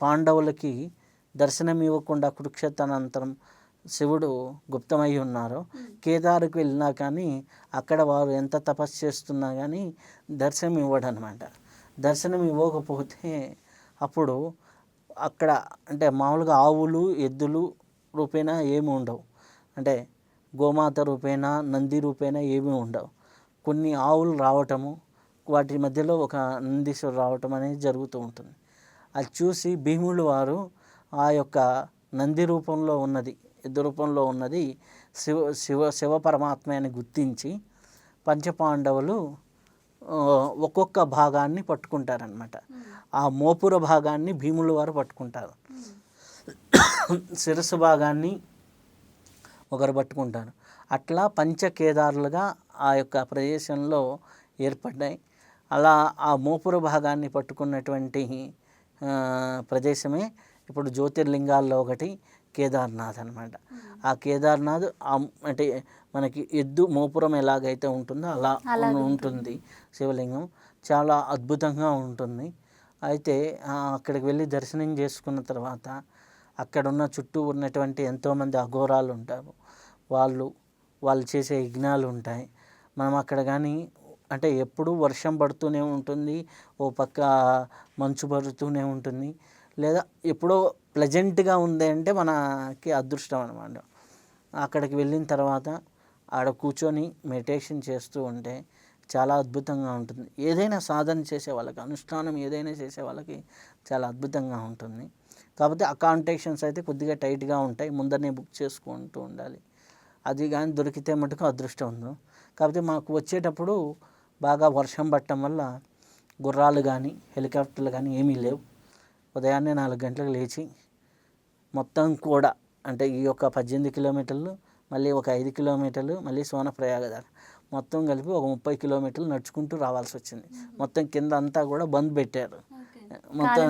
పాండవులకి దర్శనం ఇవ్వకుండా కురుక్షేత్రానంతరం శివుడు గుప్తమై ఉన్నారు. కేదారుకు వెళ్ళినా కానీ అక్కడ వారు ఎంత తపస్సు చేస్తున్నా కానీ దర్శనం ఇవ్వడు అనమాట. దర్శనం ఇవ్వకపోతే అప్పుడు అక్కడ అంటే మామూలుగా ఆవులు, ఎద్దులు రూపేణా ఏమి ఉండవు, అంటే గోమాత రూపేణా, నంది రూపేణా ఏమీ ఉండవు. కొన్ని ఆవులు రావటము, వాటి మధ్యలో ఒక నందీశ్వరు రావటం అనేది జరుగుతూ ఉంటుంది. అది చూసి భీములు వారు ఆ యొక్క నంది రూపంలో ఉన్నది, ఎద్దు రూపంలో ఉన్నది శివ పరమాత్మ అని గుర్తించి పంచపాండవులు ఒక్కొక్క భాగాన్ని పట్టుకుంటారనమాట. ఆ మోపుర భాగాన్ని భీముల వారు పట్టుకుంటారు, శిరస్సు భాగాన్ని ఒకరు పట్టుకుంటారు. అట్లా పంచకేదారులుగా ఆ యొక్క ప్రదేశంలో ఏర్పడ్డాయి. అలా ఆ మోపుర భాగాన్ని పట్టుకున్నటువంటి ప్రదేశమే ఇప్పుడు జ్యోతిర్లింగాల్లో ఒకటి కేదార్నాథ్ అనమాట. ఆ కేదార్నాథ్ అంటే మనకి ఎద్దు మోపురం ఎలాగైతే ఉంటుందో అలా ఉంటుంది శివలింగం, చాలా అద్భుతంగా ఉంటుంది. అయితే అక్కడికి వెళ్ళి దర్శనం చేసుకున్న తర్వాత అక్కడున్న చుట్టూ ఉన్నటువంటి ఎంతోమంది అఘోరాలు ఉంటారు, వాళ్ళు చేసే యజ్ఞాలు ఉంటాయి. మనం అక్కడ కానీ అంటే ఎప్పుడూ వర్షం పడుతూనే ఉంటుంది, ఓ పక్క మంచు పడుతూనే ఉంటుంది, లేదా ఎప్పుడో ప్లెజెంట్గా ఉంది అంటే మనకి అదృష్టం అనమాట. అక్కడికి వెళ్ళిన తర్వాత ఆడ కూర్చొని మెడిటేషన్ చేస్తూ ఉంటే చాలా అద్భుతంగా ఉంటుంది. ఏదైనా సాధన చేసే వాళ్ళకి, అనుష్ఠానం ఏదైనా చేసే వాళ్ళకి చాలా అద్భుతంగా ఉంటుంది. కాకపోతే అకామిడేషన్స్ అయితే కొద్దిగా టైట్గా ఉంటాయి, ముందరనే బుక్ చేసుకుంటూ ఉండాలి. అది కానీ దొరికితే మటుకు అదృష్టం ఉంది. కాకపోతే మాకు వచ్చేటప్పుడు బాగా వర్షం పట్టడం వల్ల గుర్రాలు కానీ హెలికాప్టర్లు కానీ ఏమీ లేవు. ఉదయాన్నే 4 గంటలకు లేచి మొత్తం కూడా అంటే ఈ యొక్క 18 కిలోమీటర్లు, మళ్ళీ ఒక 5 కిలోమీటర్లు, మళ్ళీ సోనప్రయాగ దాకా మొత్తం కలిపి ఒక 30 కిలోమీటర్లు నడుచుకుంటూ రావాల్సి వచ్చింది. మొత్తం కింద అంతా కూడా బంద్ పెట్టారు. మొత్తం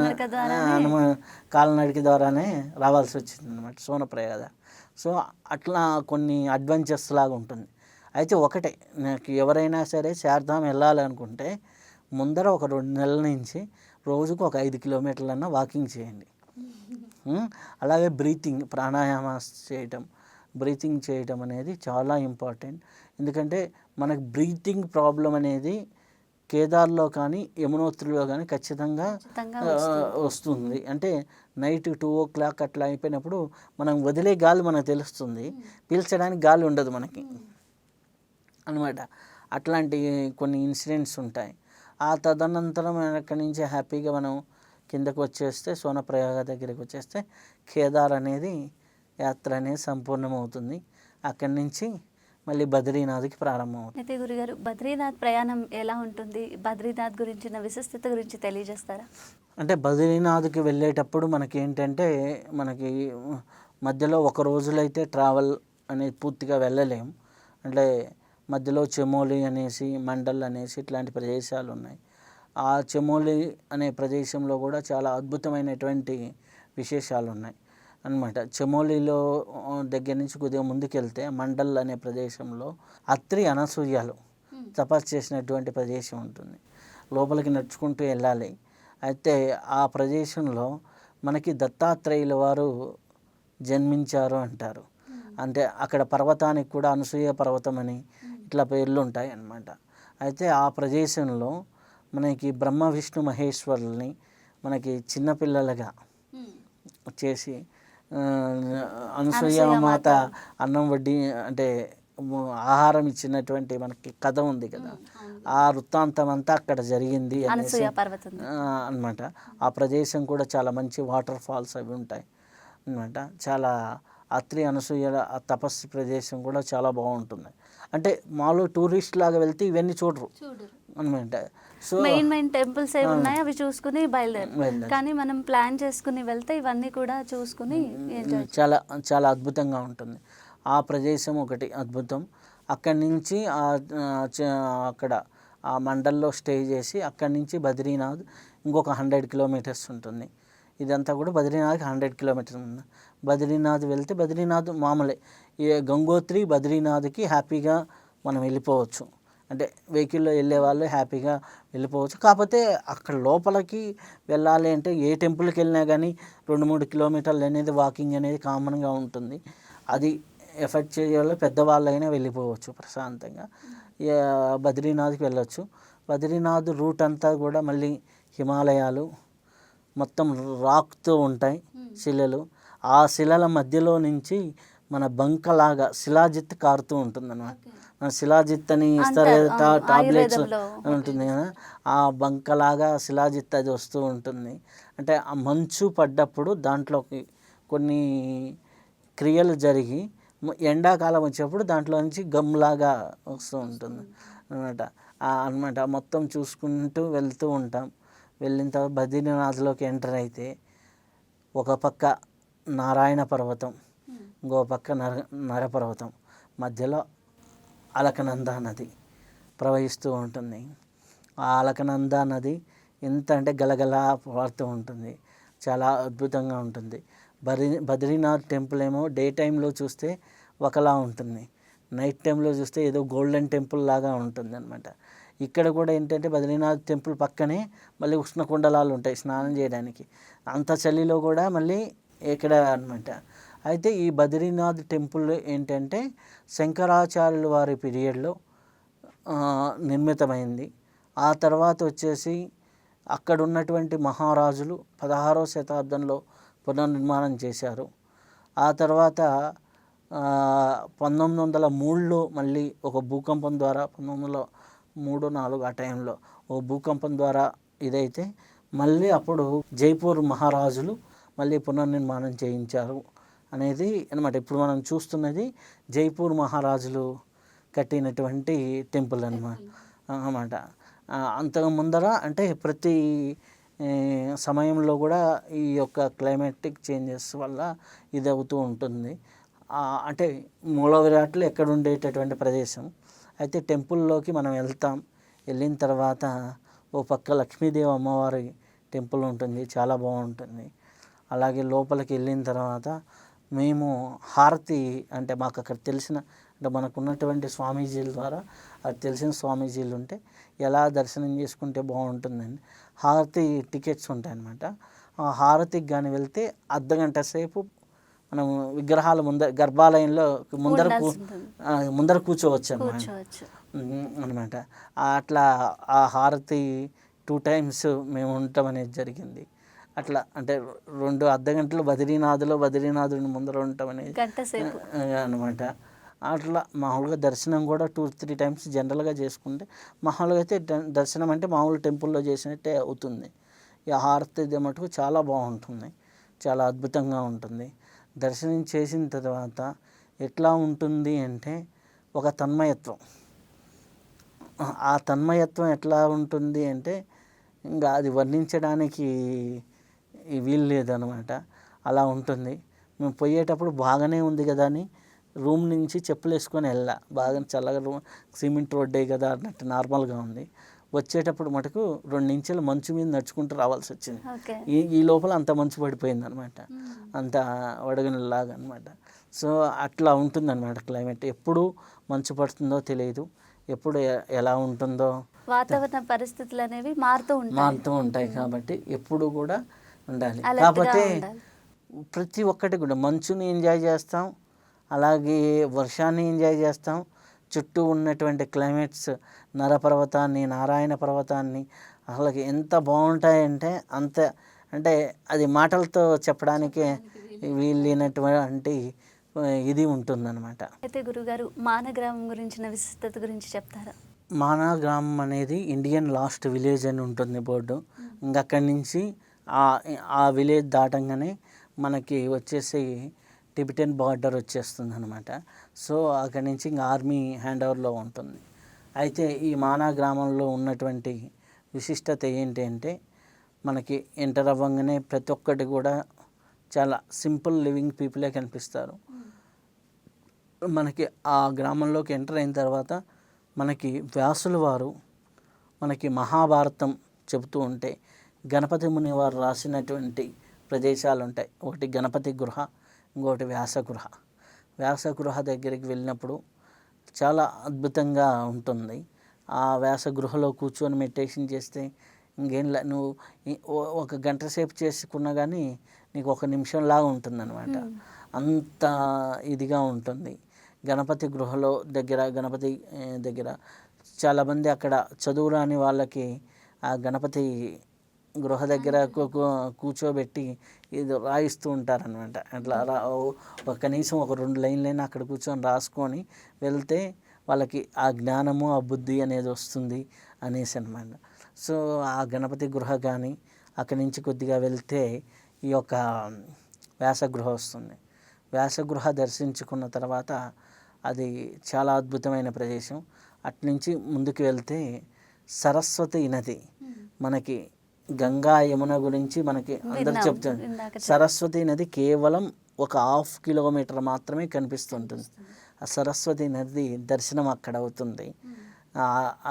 కాలినడక ద్వారానే రావాల్సి వచ్చింది అనమాట సోనప్రయాగ దాకా. సో అట్లా కొన్ని అడ్వెంచర్స్ లాగా ఉంటుంది. అయితే ఒకటే, నాకు ఎవరైనా సరే చార్ధామ్ వెళ్ళాలి అనుకుంటే ముందర ఒక 2 నెలల నుంచి రోజుకు ఒక 5 కిలోమీటర్లన్నా వాకింగ్ చేయండి. అలాగే బ్రీతింగ్, ప్రాణాయామాస్ చేయటం, బ్రీతింగ్ చేయటం అనేది చాలా ఇంపార్టెంట్. ఎందుకంటే మనకు బ్రీతింగ్ ప్రాబ్లం అనేది కేదార్లో కానీ యమునోత్రిలో కానీ ఖచ్చితంగా వస్తుంది. అంటే నైట్ 2 o'clock అట్లా అయిపోయినప్పుడు మనం వదిలే గాలి మనకు తెలుస్తుంది, పీల్చడానికి గాలి ఉండదు మనకి అనమాట. అట్లాంటి కొన్ని ఇన్సిడెంట్స్ ఉంటాయి. ఆ తదనంతరం అక్కడి నుంచి హ్యాపీగా మనం కిందకు వచ్చేస్తే, సోనప్రయాగ దగ్గరికి వచ్చేస్తే కేదార్ అనేది యాత్ర అనేది సంపూర్ణమవుతుంది. అక్కడి నుంచి మళ్ళీ బద్రీనాథ్కి ప్రారంభమవుతుంది. అయితే గురుగారు, బద్రీనాథ్ ప్రయాణం ఎలా ఉంటుంది? బద్రీనాథ్ గురించిన విశిష్టత గురించి తెలియజేస్తారా? అంటే బద్రీనాథ్కి వెళ్ళేటప్పుడు మనకి ఏంటంటే, మనకి మధ్యలో ఒక రోజులో అయితే ట్రావెల్ అనేది పూర్తిగా వెళ్ళలేం. అంటే మధ్యలో చమోలి అనేసి, మండల్ అనేసి ఇట్లాంటి ప్రదేశాలు ఉన్నాయి. ఆ చమోలి అనే ప్రదేశంలో కూడా చాలా అద్భుతమైనటువంటి విశేషాలు ఉన్నాయి అన్నమాట. చమోలిలో దగ్గర నుంచి కొద్దిగా ముందుకెళ్తే మండల్ అనే ప్రదేశంలో అత్రి అనసూయలు తపస్సు చేసినటువంటి ప్రదేశం ఉంటుంది. లోపలికి నడుచుకుంటూ వెళ్ళాలి. అయితే ఆ ప్రదేశంలో మనకి దత్తాత్రేయుల వారు జన్మించారు అంటారు. అంటే అక్కడ పర్వతానికి కూడా అనసూయ పర్వతం అని ఇట్లా పేర్లు ఉంటాయి అన్నమాట. అయితే ఆ ప్రదేశంలో మనకి బ్రహ్మ విష్ణు మహేశ్వరుల్ని మనకి చిన్నపిల్లలుగా చేసి అనసూయ మాత అన్నం వడ్డీ అంటే ఆహారం ఇచ్చినటువంటి మనకి కథ ఉంది కదా, ఆ వృత్తాంతం అంతా అక్కడ జరిగింది అనేసి అన్నమాట. ఆ ప్రదేశం కూడా చాలా మంచి వాటర్ ఫాల్స్ అవి ఉంటాయి అన్నమాట. చాలా అత్రి అనసూయ ఆ తపస్సు ప్రదేశం కూడా చాలా బాగుంటుంది. అంటే మాలో టూరిస్ట్ లాగా వెళ్తే ఇవన్నీ చూడరు అనమాట. సో మెయిన్ టెంపుల్స్ ఏవి ఉన్నాయి అవి చూసుకుని బయలుదేరు, కానీ మనం ప్లాన్ చేసుకుని వెళ్తే ఇవన్నీ కూడా చూసుకుని చాలా చాలా అద్భుతంగా ఉంటుంది. ఆ ప్రదేశం ఒకటి అద్భుతం. అక్కడి నుంచి అక్కడ ఆ మండల్లో స్టే చేసి అక్కడి నుంచి బద్రీనాథ్ ఇంకొక 100 కిలోమీటర్స్ ఉంటుంది. ఇదంతా కూడా బద్రీనాథ్కి 100 కిలోమీటర్స్ ఉంది. బద్రీనాథ్ వెళ్తే బద్రీనాథ్ మామూలే, గంగోత్రి బద్రీనాథ్కి హ్యాపీగా మనం వెళ్ళిపోవచ్చు. అంటే వెహికల్లో వెళ్ళే వాళ్ళు హ్యాపీగా వెళ్ళిపోవచ్చు. కాకపోతే అక్కడ లోపలికి వెళ్ళాలి అంటే ఏ టెంపుల్కి వెళ్ళినా కానీ 2-3 కిలోమీటర్లు అనేది వాకింగ్ అనేది కామన్గా ఉంటుంది. అది ఎఫెక్ట్ చేయాలి, పెద్దవాళ్ళైనా వెళ్ళిపోవచ్చు ప్రశాంతంగా. బద్రీనాథ్కి వెళ్ళొచ్చు. బద్రీనాథ్ రూట్ అంతా కూడా మళ్ళీ హిమాలయాలు మొత్తం రాక్తో ఉంటాయి శిలలు. ఆ శిలల మధ్యలో నుంచి మన బంకలాగా శిలాజిత్ కారుతూ ఉంటుంది అన్నమాట. మన శిలాజిత్ అని ఇస్తారు కదా టాబ్లెట్స్ ఉంటుంది కదా, ఆ బంకలాగా శిలాజిత్ అది వస్తూ ఉంటుంది. అంటే ఆ మంచు పడ్డప్పుడు దాంట్లోకి కొన్ని క్రియలు జరిగి ఎండాకాలం వచ్చేప్పుడు దాంట్లో నుంచి గమ్లాగా వస్తూ ఉంటుంది అనమాట. మొత్తం చూసుకుంటూ వెళ్తూ ఉంటాం. వెళ్ళిన తర్వాత బద్రీనాథ్లోకి ఎంటర్ అయితే ఒక పక్క నారాయణ పర్వతం, ఇంకో పక్క నరపర్వతం, మధ్యలో అలకనందా నది ప్రవహిస్తూ ఉంటుంది. ఆ అలకనందా నది ఎంత అంటే గలగలా పారుతూ ఉంటుంది. చాలా అద్భుతంగా ఉంటుంది. బద్రీనాథ్ టెంపుల్ ఏమో డే టైంలో చూస్తే ఒకలా ఉంటుంది, నైట్ టైంలో చూస్తే ఏదో గోల్డెన్ టెంపుల్ లాగా ఉంటుంది అనమాట. ఇక్కడ కూడా ఏంటంటే బద్రీనాథ్ టెంపుల్ పక్కనే మళ్ళీ ఉష్ణకుండలాలు ఉంటాయి స్నానం చేయడానికి. అంత చలిలో కూడా మళ్ళీ ఇక్కడ అనమాట. అయితే ఈ బద్రీనాథ్ టెంపుల్ ఏంటంటే శంకరాచార్యుల వారి పీరియడ్లో నిర్మితమైంది. ఆ తర్వాత వచ్చేసి అక్కడ ఉన్నటువంటి మహారాజులు 16వ శతాబ్దంలో పునర్నిర్మాణం చేశారు. ఆ తర్వాత 1903లో మళ్ళీ ఒక భూకంపం ద్వారా 1903-04 ఆ టైంలో ఓ భూకంపం ద్వారా ఇదైతే మళ్ళీ అప్పుడు జైపూర్ మహారాజులు మళ్ళీ పునర్నిర్మాణం చేయించారు అనేది అనమాట. ఇప్పుడు మనం చూస్తున్నది జైపూర్ మహారాజులు కట్టినటువంటి టెంపుల్ అన్నమాట. అంతకు ముందర అంటే ప్రతి సమయంలో కూడా ఈ యొక్క క్లైమాటిక్ చేంజెస్ వల్ల ఇది అవుతూ ఉంటుంది. అంటే మూల విరాట్లు ఎక్కడ ఉండేటటువంటి ప్రదేశం. అయితే టెంపుల్లోకి మనం వెళ్తాం. వెళ్ళిన తర్వాత ఓ పక్క లక్ష్మీదేవి అమ్మవారి టెంపుల్ ఉంటుంది, చాలా బాగుంటుంది. అలాగే లోపలికి వెళ్ళిన తర్వాత మేము హారతి, అంటే మాకు అక్కడ తెలిసిన, అంటే మనకు ఉన్నటువంటి స్వామీజీల ద్వారా అది తెలిసిన స్వామీజీలు ఉంటే ఎలా దర్శనం చేసుకుంటే బాగుంటుందండి, హారతి టికెట్స్ ఉంటాయన్నమాట. ఆ హారతికి కానీ వెళ్తే అర్ధగంట సేపు మనం విగ్రహాల గర్భాలయంలో ముందర కూర్చోవచ్చు అనమాట. అట్లా ఆ హారతి 2 times మేము ఉండటం అనేది జరిగింది. అట్లా అంటే 2 అర్ధగంటలు బద్రీనాథుని ముందర ఉండటం అనేది అనమాట. అట్లా మామూలుగా దర్శనం కూడా 2-3 times జనరల్గా చేసుకుంటే, మామూలుగా అయితే దర్శనం అంటే మామూలు టెంపుల్లో చేసినట్టే అవుతుంది. ఈ హారతి మటుకు చాలా బాగుంటుంది, చాలా అద్భుతంగా ఉంటుంది. దర్శనం చేసిన తర్వాత ఎట్లా ఉంటుంది అంటే ఒక తన్మయత్వం. ఆ తన్మయత్వం ఎట్లా ఉంటుంది అంటే ఇంకా అది వర్ణించడానికి వీలు లేదనమాట, అలా ఉంటుంది. మేము పోయేటప్పుడు బాగానే ఉంది కదా అని రూమ్ నుంచి చెప్పులు వేసుకొని బాగా చల్లగా సిమెంట్ రోడ్డే కదా అన్నట్టు నార్మల్గా ఉంది. వచ్చేటప్పుడు మటుకు 2 నిమిషాలు మంచు మీద నడుచుకుంటూ రావాల్సి వచ్చింది. ఈ లోపల అంత మంచు పడిపోయింది అనమాట, అంత వడగనిలాగా అనమాట. సో అట్లా ఉంటుందన్నమాట క్లైమేట్. ఎప్పుడు మంచు పడుతుందో తెలియదు, ఎప్పుడు ఎలా ఉంటుందో, వాతావరణ పరిస్థితులు అనేవి మారుతూ ఉంటాయి కాబట్టి ఎప్పుడు కూడా ఉండాలి. కాకపోతే ప్రతి ఒక్కటి కూడా మంచుని ఎంజాయ్ చేస్తాం, అలాగే వర్షాన్ని ఎంజాయ్ చేస్తాం. చుట్టూ ఉన్నటువంటి క్లైమేట్స్, నరపర్వతాన్ని, నారాయణ పర్వతాన్ని అసలు ఎంత బాగుంటాయంటే అంత, అంటే అది మాటలతో చెప్పడానికి వీలైనటువంటి ఇది ఉంటుందన్నమాట. అయితే గురుగారు, మాన గ్రామం గురించిన విశిష్టత గురించి చెప్తారా? మానా గ్రామం అనేది ఇండియన్ లాస్ట్ విలేజ్ అని ఉంటుంది బోర్డు. ఇంకా అక్కడి నుంచి ఆ విలేజ్ దాటంగానే మనకి వచ్చేసి టిబెటన్ బార్డర్ వచ్చేస్తుంది అనమాట. సో అక్కడి నుంచి ఇంకా ఆర్మీ హ్యాండ్ ఓవర్లో ఉంటుంది. అయితే ఈ మానా గ్రామంలో ఉన్నటువంటి విశిష్టత ఏంటి అంటే, మనకి ఎంటర్ అవ్వగానే ప్రతి ఒక్కటి కూడా చాలా సింపుల్ లివింగ్ పీపులే కనిపిస్తారు. మనకి ఆ గ్రామంలోకి ఎంటర్ అయిన తర్వాత మనకి వ్యాసుల వారు మనకి మహాభారతం చెబుతూ ఉంటే గణపతి ముని వారు రాసినటువంటి ప్రదేశాలు ఉంటాయి. ఒకటి గణపతి గృహ, ఇంకోటి వ్యాసగృహ. వ్యాసగృహ దగ్గరికి వెళ్ళినప్పుడు చాలా అద్భుతంగా ఉంటుంది. ఆ వ్యాసగృహలో కూర్చొని మెడిటేషన్ చేస్తే నువ్వు ఒక గంట సేపు చేసుకున్నా కానీ నీకు 1 నిమిషంలాగా ఉంటుందన్నమాట, అంత ఇదిగా ఉంటుంది. గణపతి దగ్గర చాలామంది అక్కడ చదువురాని వాళ్ళకి ఆ గణపతి గృహ దగ్గర కూర్చోబెట్టి ఇది రాయిస్తూ ఉంటారనమాట. అట్లా కనీసం ఒక 2 లైన్లైనా అక్కడ కూర్చొని రాసుకొని వెళ్తే వాళ్ళకి ఆ జ్ఞానము, ఆ బుద్ధి అనేది వస్తుంది అనేసి అనమాట. సో ఆ గణపతి గృహ కానీ అక్కడి నుంచి కొద్దిగా వెళ్తే ఈ యొక్క వ్యాసగృహ వస్తుంది. వ్యాసగృహ దర్శించుకున్న తర్వాత అది చాలా అద్భుతమైన ప్రదేశం. అట్నుంచి ముందుకు వెళ్తే సరస్వతి నది, మనకి గంగా యమున గురించి మనకి అందరు చెప్తుంది. సరస్వతి నది కేవలం ఒక 1/2 కిలోమీటర్ మాత్రమే కనిపిస్తుంటుంది. ఆ సరస్వతి నది దర్శనం అక్కడ అవుతుంది.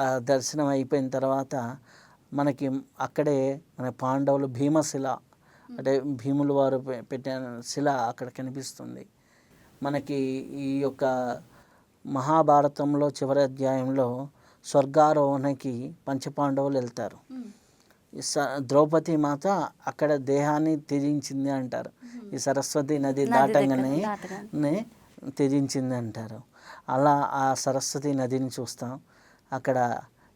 ఆ దర్శనం అయిపోయిన తర్వాత మనకి అక్కడే మన పాండవులు భీమశిల, అంటే భీములు వారు పెట్టిన శిల అక్కడ కనిపిస్తుంది. మనకి ఈ యొక్క మహాభారతంలో చివరి అధ్యాయంలో స్వర్గారోహణకి పంచపాండవులు వెళ్తారు. ద్రౌపది మాత అక్కడ దేహాన్ని త్యజించింది అంటారు. ఈ సరస్వతి నది దాటంగానే త్యజించింది అంటారు. అలా ఆ సరస్వతి నదిని చూస్తాం. అక్కడ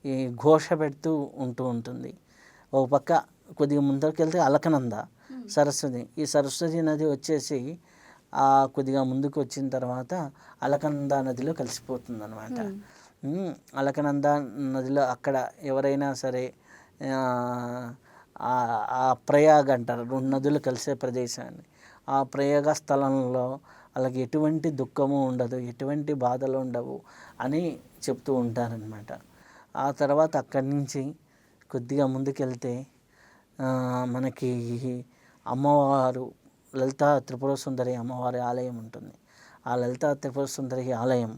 ఈ ఘోష పెడుతూ ఉంటుంది. ఒక పక్క కొద్దిగా ముందరికి వెళ్తే అలకనంద సరస్వతి. ఈ సరస్వతి నది వచ్చేసి కొద్దిగా ముందుకు వచ్చిన తర్వాత అలకనంద నదిలో కలిసిపోతుంది అనమాట. అలకనంద నదిలో అక్కడ ఎవరైనా సరే ఆ ప్రయాగ అంటారు, 2 నదులు కలిసే ప్రదేశాన్ని, ఆ ప్రయాగ స్థలంలో అలాగే ఎటువంటి దుఃఖము ఉండదు, ఎటువంటి బాధలు ఉండవు అని చెప్తూ ఉంటారనమాట. ఆ తర్వాత అక్కడి నుంచి కొద్దిగా ముందుకెళ్తే మనకి అమ్మవారు లలితా త్రిపుర సుందరి అమ్మవారి ఆలయం ఉంటుంది. ఆ లలితా త్రిపుర సుందరి ఆలయం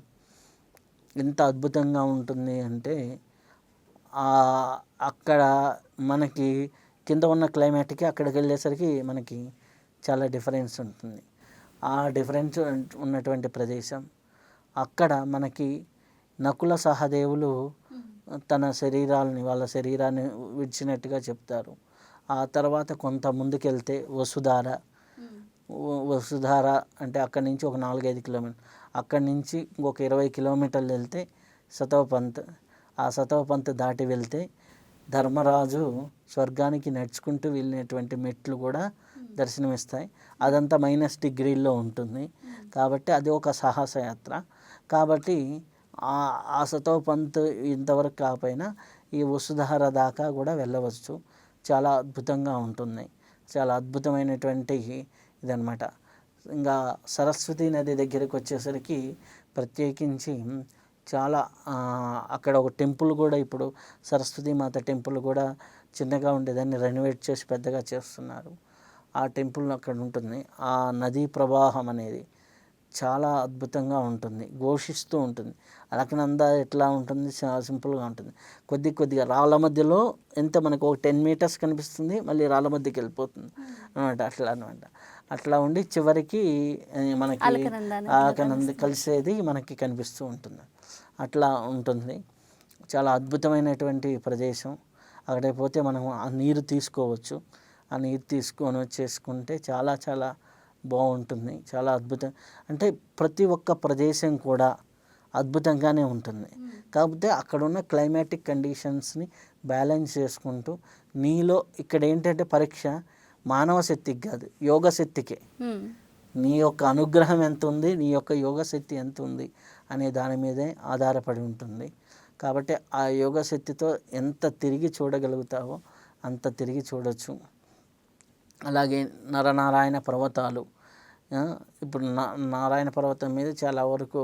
ఎంత అద్భుతంగా ఉంటుంది అంటే అక్కడ మనకి కింద ఉన్న క్లైమేట్కి అక్కడికి వెళ్ళేసరికి మనకి చాలా డిఫరెన్స్ ఉంటుంది. ఆ డిఫరెన్స్ ఉన్నటువంటి ప్రదేశం అక్కడ మనకి నకుల సహదేవులు వాళ్ళ శరీరాన్ని విడిచినట్టుగా చెప్తారు. ఆ తర్వాత కొంత ముందుకెళ్తే వసుధార అంటే అక్కడి నుంచి ఒక 4-5 కిలోమీటర్లు, అక్కడి నుంచి ఇంకొక 20 కిలోమీటర్లు వెళ్తే సతవపంత్. ఆ సతవపంత్ దాటి వెళ్తే ధర్మరాజు స్వర్గానికి నడుచుకుంటూ వెళ్ళినటువంటి మెట్లు కూడా దర్శనమిస్తాయి. అదంతా -డిగ్రీల్లో ఉంటుంది కాబట్టి అది ఒక సాహసయాత్ర. కాబట్టి ఆ సతవపంత్ ఇంతవరకు కాకపోయినా ఈ వసుధార దాకా కూడా వెళ్ళవచ్చు. చాలా అద్భుతంగా ఉంటుంది. చాలా అద్భుతమైనటువంటి ఇదనమాట. ఇంకా సరస్వతి నది దగ్గరికి వచ్చేసరికి ప్రత్యేకించి చాలా అక్కడ ఒక టెంపుల్ కూడా, ఇప్పుడు సరస్వతి మాత టెంపుల్ కూడా చిన్నగా ఉండేదాన్ని రెనోవేట్ చేసి పెద్దగా చేస్తున్నారు. ఆ టెంపుల్ అక్కడ ఉంటుంది. ఆ నదీ ప్రవాహం అనేది చాలా అద్భుతంగా ఉంటుంది, ఘోషిస్తూ ఉంటుంది. అలకనంద ఎట్లా ఉంటుంది, చాలా సింపుల్గా ఉంటుంది. కొద్దిగా రాళ్ళ మధ్యలో మనకు ఒక 10 మీటర్స్ కనిపిస్తుంది, మళ్ళీ రాళ్ళ మధ్యకి వెళ్ళిపోతుంది అనమాట. అట్లా ఉండి చివరికి మనకి అలకనంద కలిసేది మనకి కనిపిస్తూ ఉంటుంది. అట్లా ఉంటుంది. చాలా అద్భుతమైనటువంటి ప్రదేశం. అక్కడికి పోతే మనం ఆ నీరు తీసుకోవచ్చు. ఆ నీరు తీసుకొని వచ్చేసుకుంటే చాలా చాలా బాగుంటుంది. చాలా అద్భుతం. అంటే ప్రతి ఒక్క ప్రదేశం కూడా అద్భుతంగానే ఉంటుంది. కాకపోతే అక్కడున్న క్లైమాటిక్ కండిషన్స్ని బ్యాలెన్స్ చేసుకుంటూ నీలో ఇక్కడ ఏంటంటే పరీక్ష మానవ శక్తికి కాదు, యోగ శక్తికే. నీ యొక్క అనుగ్రహం ఎంత ఉంది, నీ యొక్క యోగ శక్తి ఎంత ఉంది అనే దాని మీదే ఆధారపడి ఉంటుంది. కాబట్టి ఆ యోగ శక్తితో ఎంత తిరిగి చూడగలుగుతావో అంత తిరిగి చూడొచ్చు. అలాగే నరనారాయణ పర్వతాలు, ఇప్పుడు నారాయణ పర్వతం మీద చాలా వరకు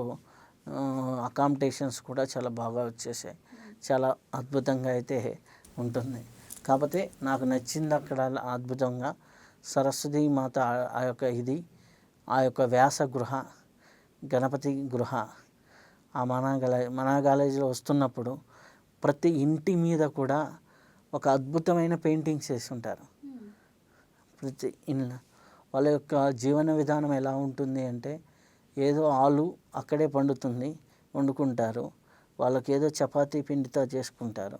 అకామిడేషన్స్ కూడా చాలా బాగా వచ్చేసాయి. చాలా అద్భుతంగా అయితే ఉంటుంది. కాకపోతే నాకు నచ్చింది అక్కడ అద్భుతంగా సరస్వతి మాత ఆ యొక్క వ్యాస గృహ, గణపతి గృహ, ఆ మనా కాలేజీలో వస్తున్నప్పుడు ప్రతి ఇంటి మీద కూడా ఒక అద్భుతమైన పెయింటింగ్స్ వేసి ఉంటారు. ప్రతి ఇల్లు వాళ్ళ యొక్క జీవన విధానం ఎలా ఉంటుంది అంటే, ఏదో ఆలు అక్కడే పండుతుంది, వండుకుంటారు. వాళ్ళకి ఏదో చపాతీ పిండితో చేసుకుంటారు,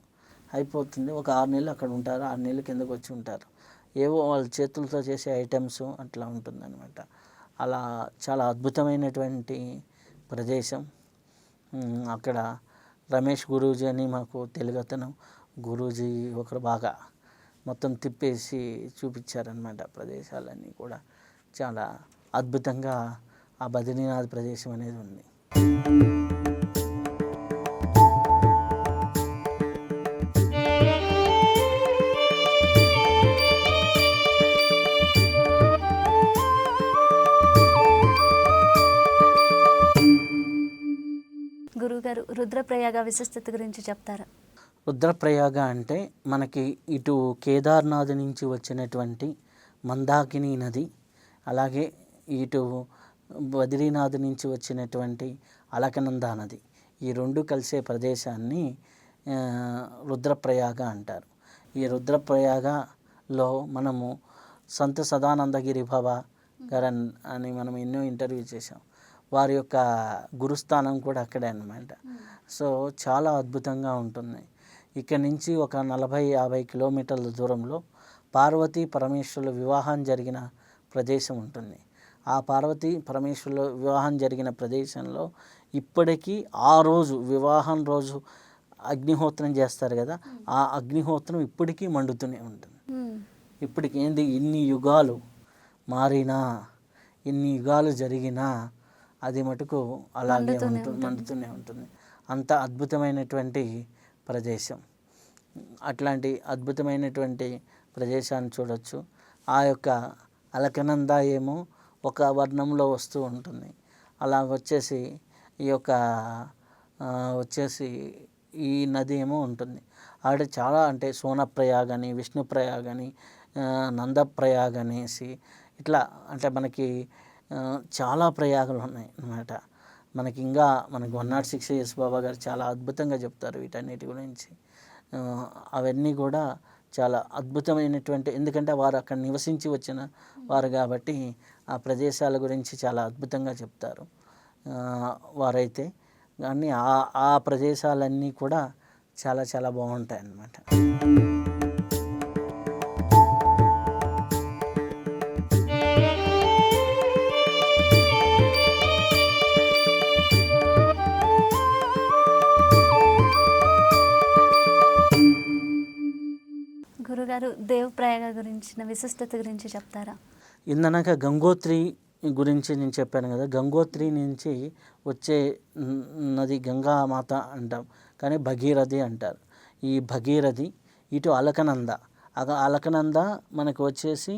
అయిపోతుంది. ఒక 6 నెలలు అక్కడ ఉంటారు, 6 నెలలు కిందకు వచ్చి ఉంటారు. ఏవో వాళ్ళ చేతులతో చేసే ఐటమ్స్ అట్లా ఉంటుందన్నమాట. అలా చాలా అద్భుతమైనటువంటి ప్రదేశం. అక్కడ రమేష్ గురూజీ అని మాకు తెలుగతను గురూజీ ఒకరు బాగా మొత్తం తిప్పేసి చూపించారనమాట. ప్రదేశాలన్నీ కూడా చాలా అద్భుతంగా ఆ బద్రీనాథ్ ప్రదేశం అనేది ఉంది. గురువుగారు, రుద్రప్రయాగ విశిష్టత గురించి చెప్తారా? రుద్రప్రయాగ అంటే మనకి ఇటు కేదార్నాథ్ నుంచి వచ్చినటువంటి మందాకిని నది, అలాగే ఇటు బద్రీనాథ్ నుంచి వచ్చినటువంటి అలకనంద నది, ఈ రెండు కలిసే ప్రదేశాన్ని రుద్రప్రయాగ అంటారు. ఈ రుద్రప్రయాగలో మనము సంత సదానందగిరి బాబా గారు అని మనం ఎన్నో ఇంటర్వ్యూ చేసాం. వారి యొక్క గురుస్థానం కూడా అక్కడే అన్నమాట. సో చాలా అద్భుతంగా ఉంటుంది. ఇక్కడ నుంచి ఒక 40-50 కిలోమీటర్ల దూరంలో పార్వతీ పరమేశ్వరుల వివాహం జరిగిన ప్రదేశం ఉంటుంది. ఆ పార్వతీ పరమేశ్వరుల వివాహం జరిగిన ప్రదేశంలో ఇప్పటికీ ఆ రోజు వివాహం రోజు అగ్నిహోత్రం చేస్తారు కదా, ఆ అగ్నిహోత్రం ఇప్పటికీ మండుతూనే ఉంటుంది. ఇప్పటికి ఏంది, ఇన్ని యుగాలు మారినా, ఇన్ని యుగాలు జరిగినా అది మటుకు అలాగే మండుతూనే ఉంటుంది. అంత అద్భుతమైనటువంటి ప్రదేశం. అట్లాంటి అద్భుతమైనటువంటి ప్రదేశాన్ని చూడవచ్చు. ఆ యొక్క అలకనంద ఏమో ఒక వర్ణంలో వస్తూ ఉంటుంది. అలా వచ్చేసి ఈ యొక్క ఈ నది ఏమో ఉంటుంది. ఆడ చాలా అంటే సోనప్రయాగ్ అని, విష్ణుప్రయాగ్ అని, నందప్రయాగ్ అనేసి ఇట్లా అంటే మనకి చాలా ప్రయాగాలు ఉన్నాయి అన్నమాట. మనకి ఇంకా మనకి 106 ఎస్ బాబా గారు చాలా అద్భుతంగా చెప్తారు వీటన్నిటి గురించి. అవన్నీ కూడా చాలా అద్భుతమైనటువంటి, ఎందుకంటే వారు అక్కడ నివసించి వచ్చిన వారు కాబట్టి ఆ ప్రదేశాల గురించి చాలా అద్భుతంగా చెప్తారు వారైతే. కానీ ఆ ప్రదేశాలన్నీ కూడా చాలా చాలా బాగుంటాయి అన్నమాట. గురుగారు దేవప్రయాగ గురించిన విశిష్టత గురించి చెప్తారా? ఇందనక గంగోత్రి గురించి నేను చెప్పాను కదా, గంగోత్రి నుంచి వచ్చే నది గంగామాత అంటాం, కానీ భగీరథి అంటారు. ఈ భగీరథి ఇటు అలకనంద, అలకనంద మనకు వచ్చేసి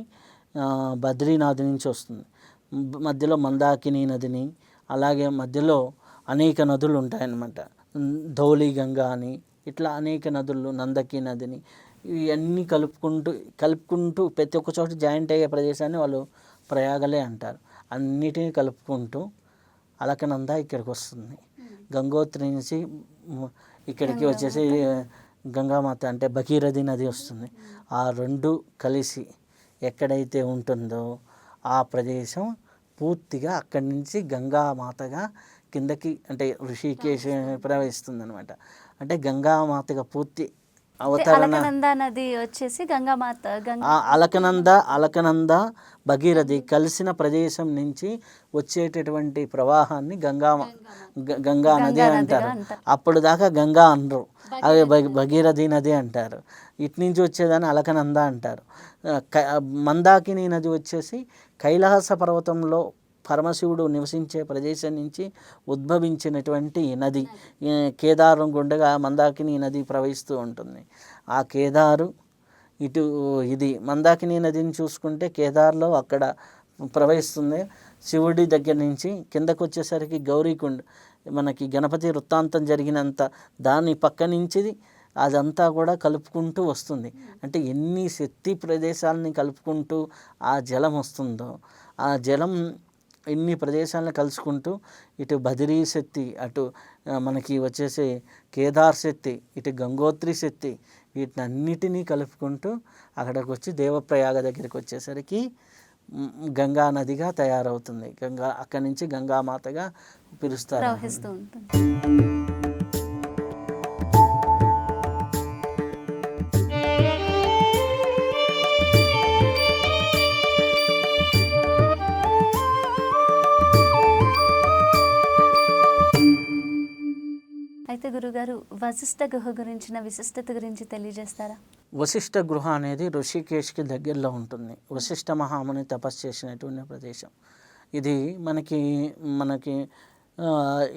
బద్రీనాథ్ నుంచి వస్తుంది. మధ్యలో మందాకిని నదిని, అలాగే మధ్యలో అనేక నదులు ఉంటాయన్నమాట. ధౌలి గంగా అని ఇట్లా అనేక నదులు, నందకి నదిని, ఇవన్నీ కలుపుకుంటూ ప్రతి ఒక్క చోట జాయింట్ అయ్యే ప్రదేశాన్ని వాళ్ళు ప్రయాగలే అంటారు. అన్నిటినీ కలుపుకుంటూ అలకనంద ఇక్కడికి వస్తుంది. గంగోత్రి నుంచి ఇక్కడికి వచ్చేసి గంగామాత అంటే భగీరథి నది వస్తుంది. ఆ రెండు కలిసి ఎక్కడైతే ఉంటుందో ఆ ప్రదేశం పూర్తిగా అక్కడి నుంచి గంగామాతగా కిందకి అంటే ఋషికేశ్ ప్రవహిస్తుంది అనమాట. అంటే గంగామాతగా పూర్తి అవతరణ. అలకనంద నది వచ్చేసి గంగామాత, అలకనంద భగీరథి కలిసిన ప్రదేశం నుంచి వచ్చేటటువంటి ప్రవాహాన్ని గంగా నది అంటారు. అప్పుడు దాకా గంగా అనరు, అవి భగీరథి నది అంటారు. ఇటు నుంచి వచ్చేదాన్ని అలకనంద అంటారు. మందాకిని నది వచ్చేసి కైలాస పర్వతంలో పరమశివుడు నివసించే ప్రదేశం నుంచి ఉద్భవించినటువంటి నది. కేదారం గుండెగా మందాకిని నది ప్రవహిస్తూ ఉంటుంది. ఆ కేదారు ఇటు ఇది మందాకిని నదిని చూసుకుంటే కేదార్లో అక్కడ ప్రవహిస్తుంది. శివుడి దగ్గర నుంచి కిందకు వచ్చేసరికి గౌరీకుండ్, మనకి గణపతి వృత్తాంతం జరిగినంత దాని పక్క నుంచి అదంతా కూడా కలుపుకుంటూ వస్తుంది. అంటే ఎన్ని శక్తి ప్రదేశాలని కలుపుకుంటూ ఆ జలం వస్తుందో, ఆ జలం ఇన్ని ప్రదేశాలను కలుసుకుంటూ ఇటు బదిరీ శక్తి, అటు మనకి వచ్చేసి కేదార్ శక్తి, ఇటు గంగోత్రి శక్తి, వీటినన్నిటినీ కలుపుకుంటూ అక్కడికి వచ్చి దేవప్రయాగ దగ్గరికి వచ్చేసరికి గంగా నదిగా తయారవుతుంది. అక్కడి నుంచి గంగామాతగా పిలుస్తారు. ప్రవహిస్తూ ఉంటుంది. అయితే గురుగారు వశిష్ఠ గుహ గురించిన విశిష్టత గురించి తెలియజేస్తారా? వశిష్ఠ గుహ అనేది ఋషికేశ్కి దగ్గరలో ఉంటుంది. వశిష్ఠ మహాముని తపస్సు చేసినటువంటి ప్రదేశం ఇది. మనకి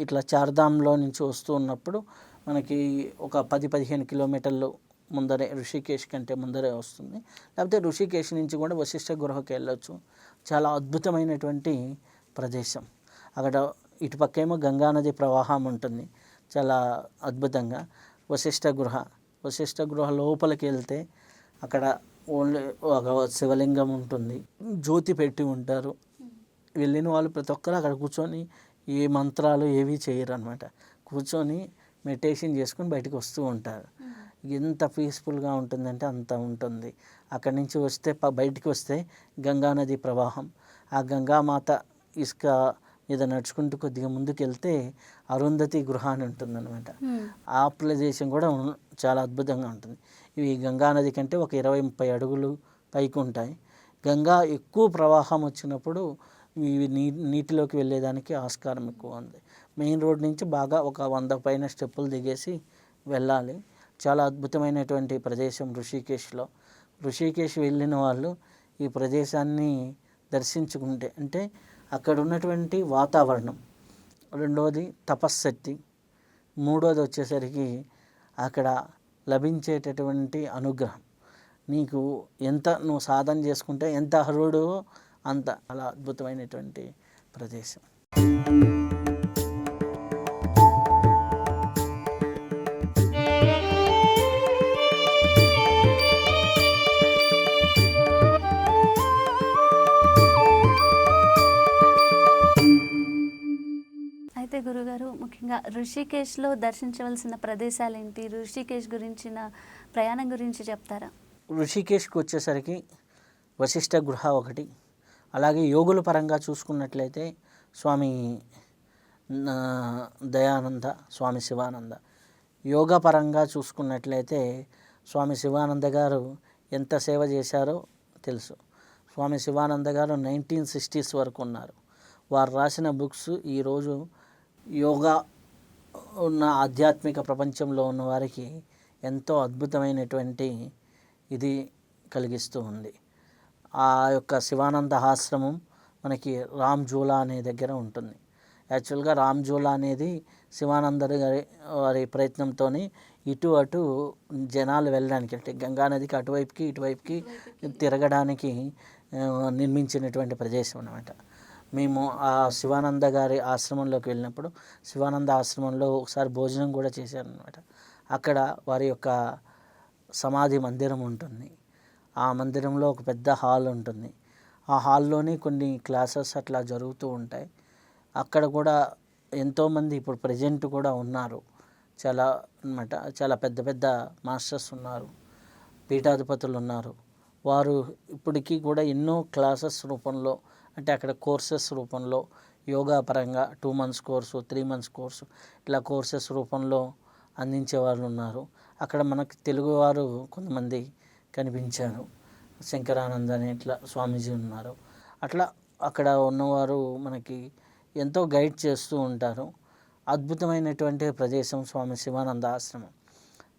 ఇట్లా చార్ధామ్లో నుంచి వస్తూ ఉన్నప్పుడు మనకి ఒక 10-15 కిలోమీటర్లు ముందరే, ఋషికేశ్ కంటే ముందరే వస్తుంది. లేకపోతే ఋషికేశ్ నుంచి కూడా వశిష్ఠ గుహకి వెళ్ళొచ్చు. చాలా అద్భుతమైనటువంటి ప్రదేశం. అక్కడ ఇటుపక్కేమో గంగానది ప్రవాహం ఉంటుంది చాలా అద్భుతంగా. వశిష్ఠ గృహ లోపలికి వెళ్తే అక్కడ ఓన్లీ ఒక శివలింగం ఉంటుంది, జ్యోతి పెట్టి ఉంటారు. వెళ్ళిన వాళ్ళు ప్రతి ఒక్కరు అక్కడ కూర్చొని ఏ మంత్రాలు ఏవి చేయరు అనమాట. కూర్చొని మెడిటేషన్ చేసుకొని బయటకు వస్తూ ఉంటారు. ఎంత పీస్ఫుల్గా ఉంటుందంటే అంత ఉంటుంది. అక్కడి నుంచి వస్తే బయటికి వస్తే గంగానది ప్రవాహం, ఆ గంగామాత ఇసుక మీద నడుచుకుంటూ కొద్దిగా ముందుకు వెళ్తే అరుంధతి గృహ అని ఉంటుందన్నమాట. ఆ ప్రదేశం కూడా చాలా అద్భుతంగా ఉంటుంది. ఇవి గంగానది కంటే ఒక 20-30 అడుగులు పైకి ఉంటాయి. గంగా ఎక్కువ ప్రవాహం వచ్చినప్పుడు ఇవి నీటిలోకి వెళ్ళేదానికి ఆస్కారం ఎక్కువ ఉంది. మెయిన్ రోడ్ నుంచి బాగా ఒక 100 పైన స్టెప్పులు దిగేసి వెళ్ళాలి. చాలా అద్భుతమైనటువంటి ప్రదేశం ఋషికేశ్ వెళ్ళిన వాళ్ళు ఈ ప్రదేశాన్ని దర్శించుకుంటే, అంటే అక్కడ ఉన్నటువంటి వాతావరణం, రెండోది తపశ్శక్తి, మూడోది వచ్చేసరికి అక్కడ లభించేటటువంటి అనుగ్రహం. నీకు నువ్వు సాధన చేసుకుంటే ఎంత అర్హుడో అంత, అలా అద్భుతమైనటువంటి ప్రదేశం. ముఖ్యంగా ఋషికేశ్లో దర్శించవలసిన ప్రదేశాలు ఏంటి? ఋషికేశ్ గురించిన ప్రయాణం గురించి చెప్తారా? ఋషికేశ్కి వచ్చేసరికి వశిష్ఠ గృహ ఒకటి, అలాగే యోగుల పరంగా చూసుకున్నట్లయితే స్వామి దయానంద, స్వామి శివానంద. యోగా పరంగా చూసుకున్నట్లయితే స్వామి శివానంద గారు ఎంత సేవ చేశారో తెలుసు. స్వామి శివానంద గారు 1960s వరకు ఉన్నారు. వారు రాసిన బుక్స్ ఈరోజు యోగా ఉన్న ఆధ్యాత్మిక ప్రపంచంలో ఉన్న వారికి ఎంతో అద్భుతమైనటువంటి ఇది కలిగిస్తూ ఉంది. ఆ యొక్క శివానంద ఆశ్రమం మనకి రామ్ జూలా అనే దగ్గర ఉంటుంది. యాక్చువల్గా రామ్ జూలా అనేది శివానంద గారి వారి ప్రయత్నంతో ఇటు అటు జనాలు వెళ్ళడానికి, అంటే గంగానదికి అటువైపుకి ఇటువైపుకి తిరగడానికి నిర్మించినటువంటి ప్రదేశం అన్నమాట. మేము ఆ శివానంద గారి ఆశ్రమంలోకి వెళ్ళినప్పుడు శివానంద ఆశ్రమంలో ఒకసారి భోజనం కూడా చేశారనమాట. అక్కడ వారి యొక్క సమాధి మందిరం ఉంటుంది. ఆ మందిరంలో ఒక పెద్ద హాల్ ఉంటుంది. ఆ హాల్లోని కొన్ని క్లాసెస్ అట్లా జరుగుతూ ఉంటాయి. అక్కడ కూడా ఎంతోమంది ఇప్పుడు ప్రజెంట్ కూడా ఉన్నారు. చాలా అన్నమాట, చాలా పెద్ద పెద్ద మాస్టర్స్ ఉన్నారు, పీఠాధిపతులు ఉన్నారు. వారు ఇప్పటికీ కూడా ఎన్నో క్లాసెస్ రూపంలో, అంటే అక్కడ కోర్సెస్ రూపంలో యోగా పరంగా 2 months కోర్సు, 3 months కోర్సు, ఇట్లా కోర్సెస్ రూపంలో అందించే వాళ్ళు ఉన్నారు. అక్కడ మనకు తెలుగువారు కొంతమంది కనిపించారు. శంకరానంద అని ఇట్లా స్వామీజీ ఉన్నారు. అట్లా అక్కడ ఉన్నవారు మనకి ఎంతో గైడ్ చేస్తూ ఉంటారు. అద్భుతమైనటువంటి ప్రదేశం స్వామి శివానంద ఆశ్రమం.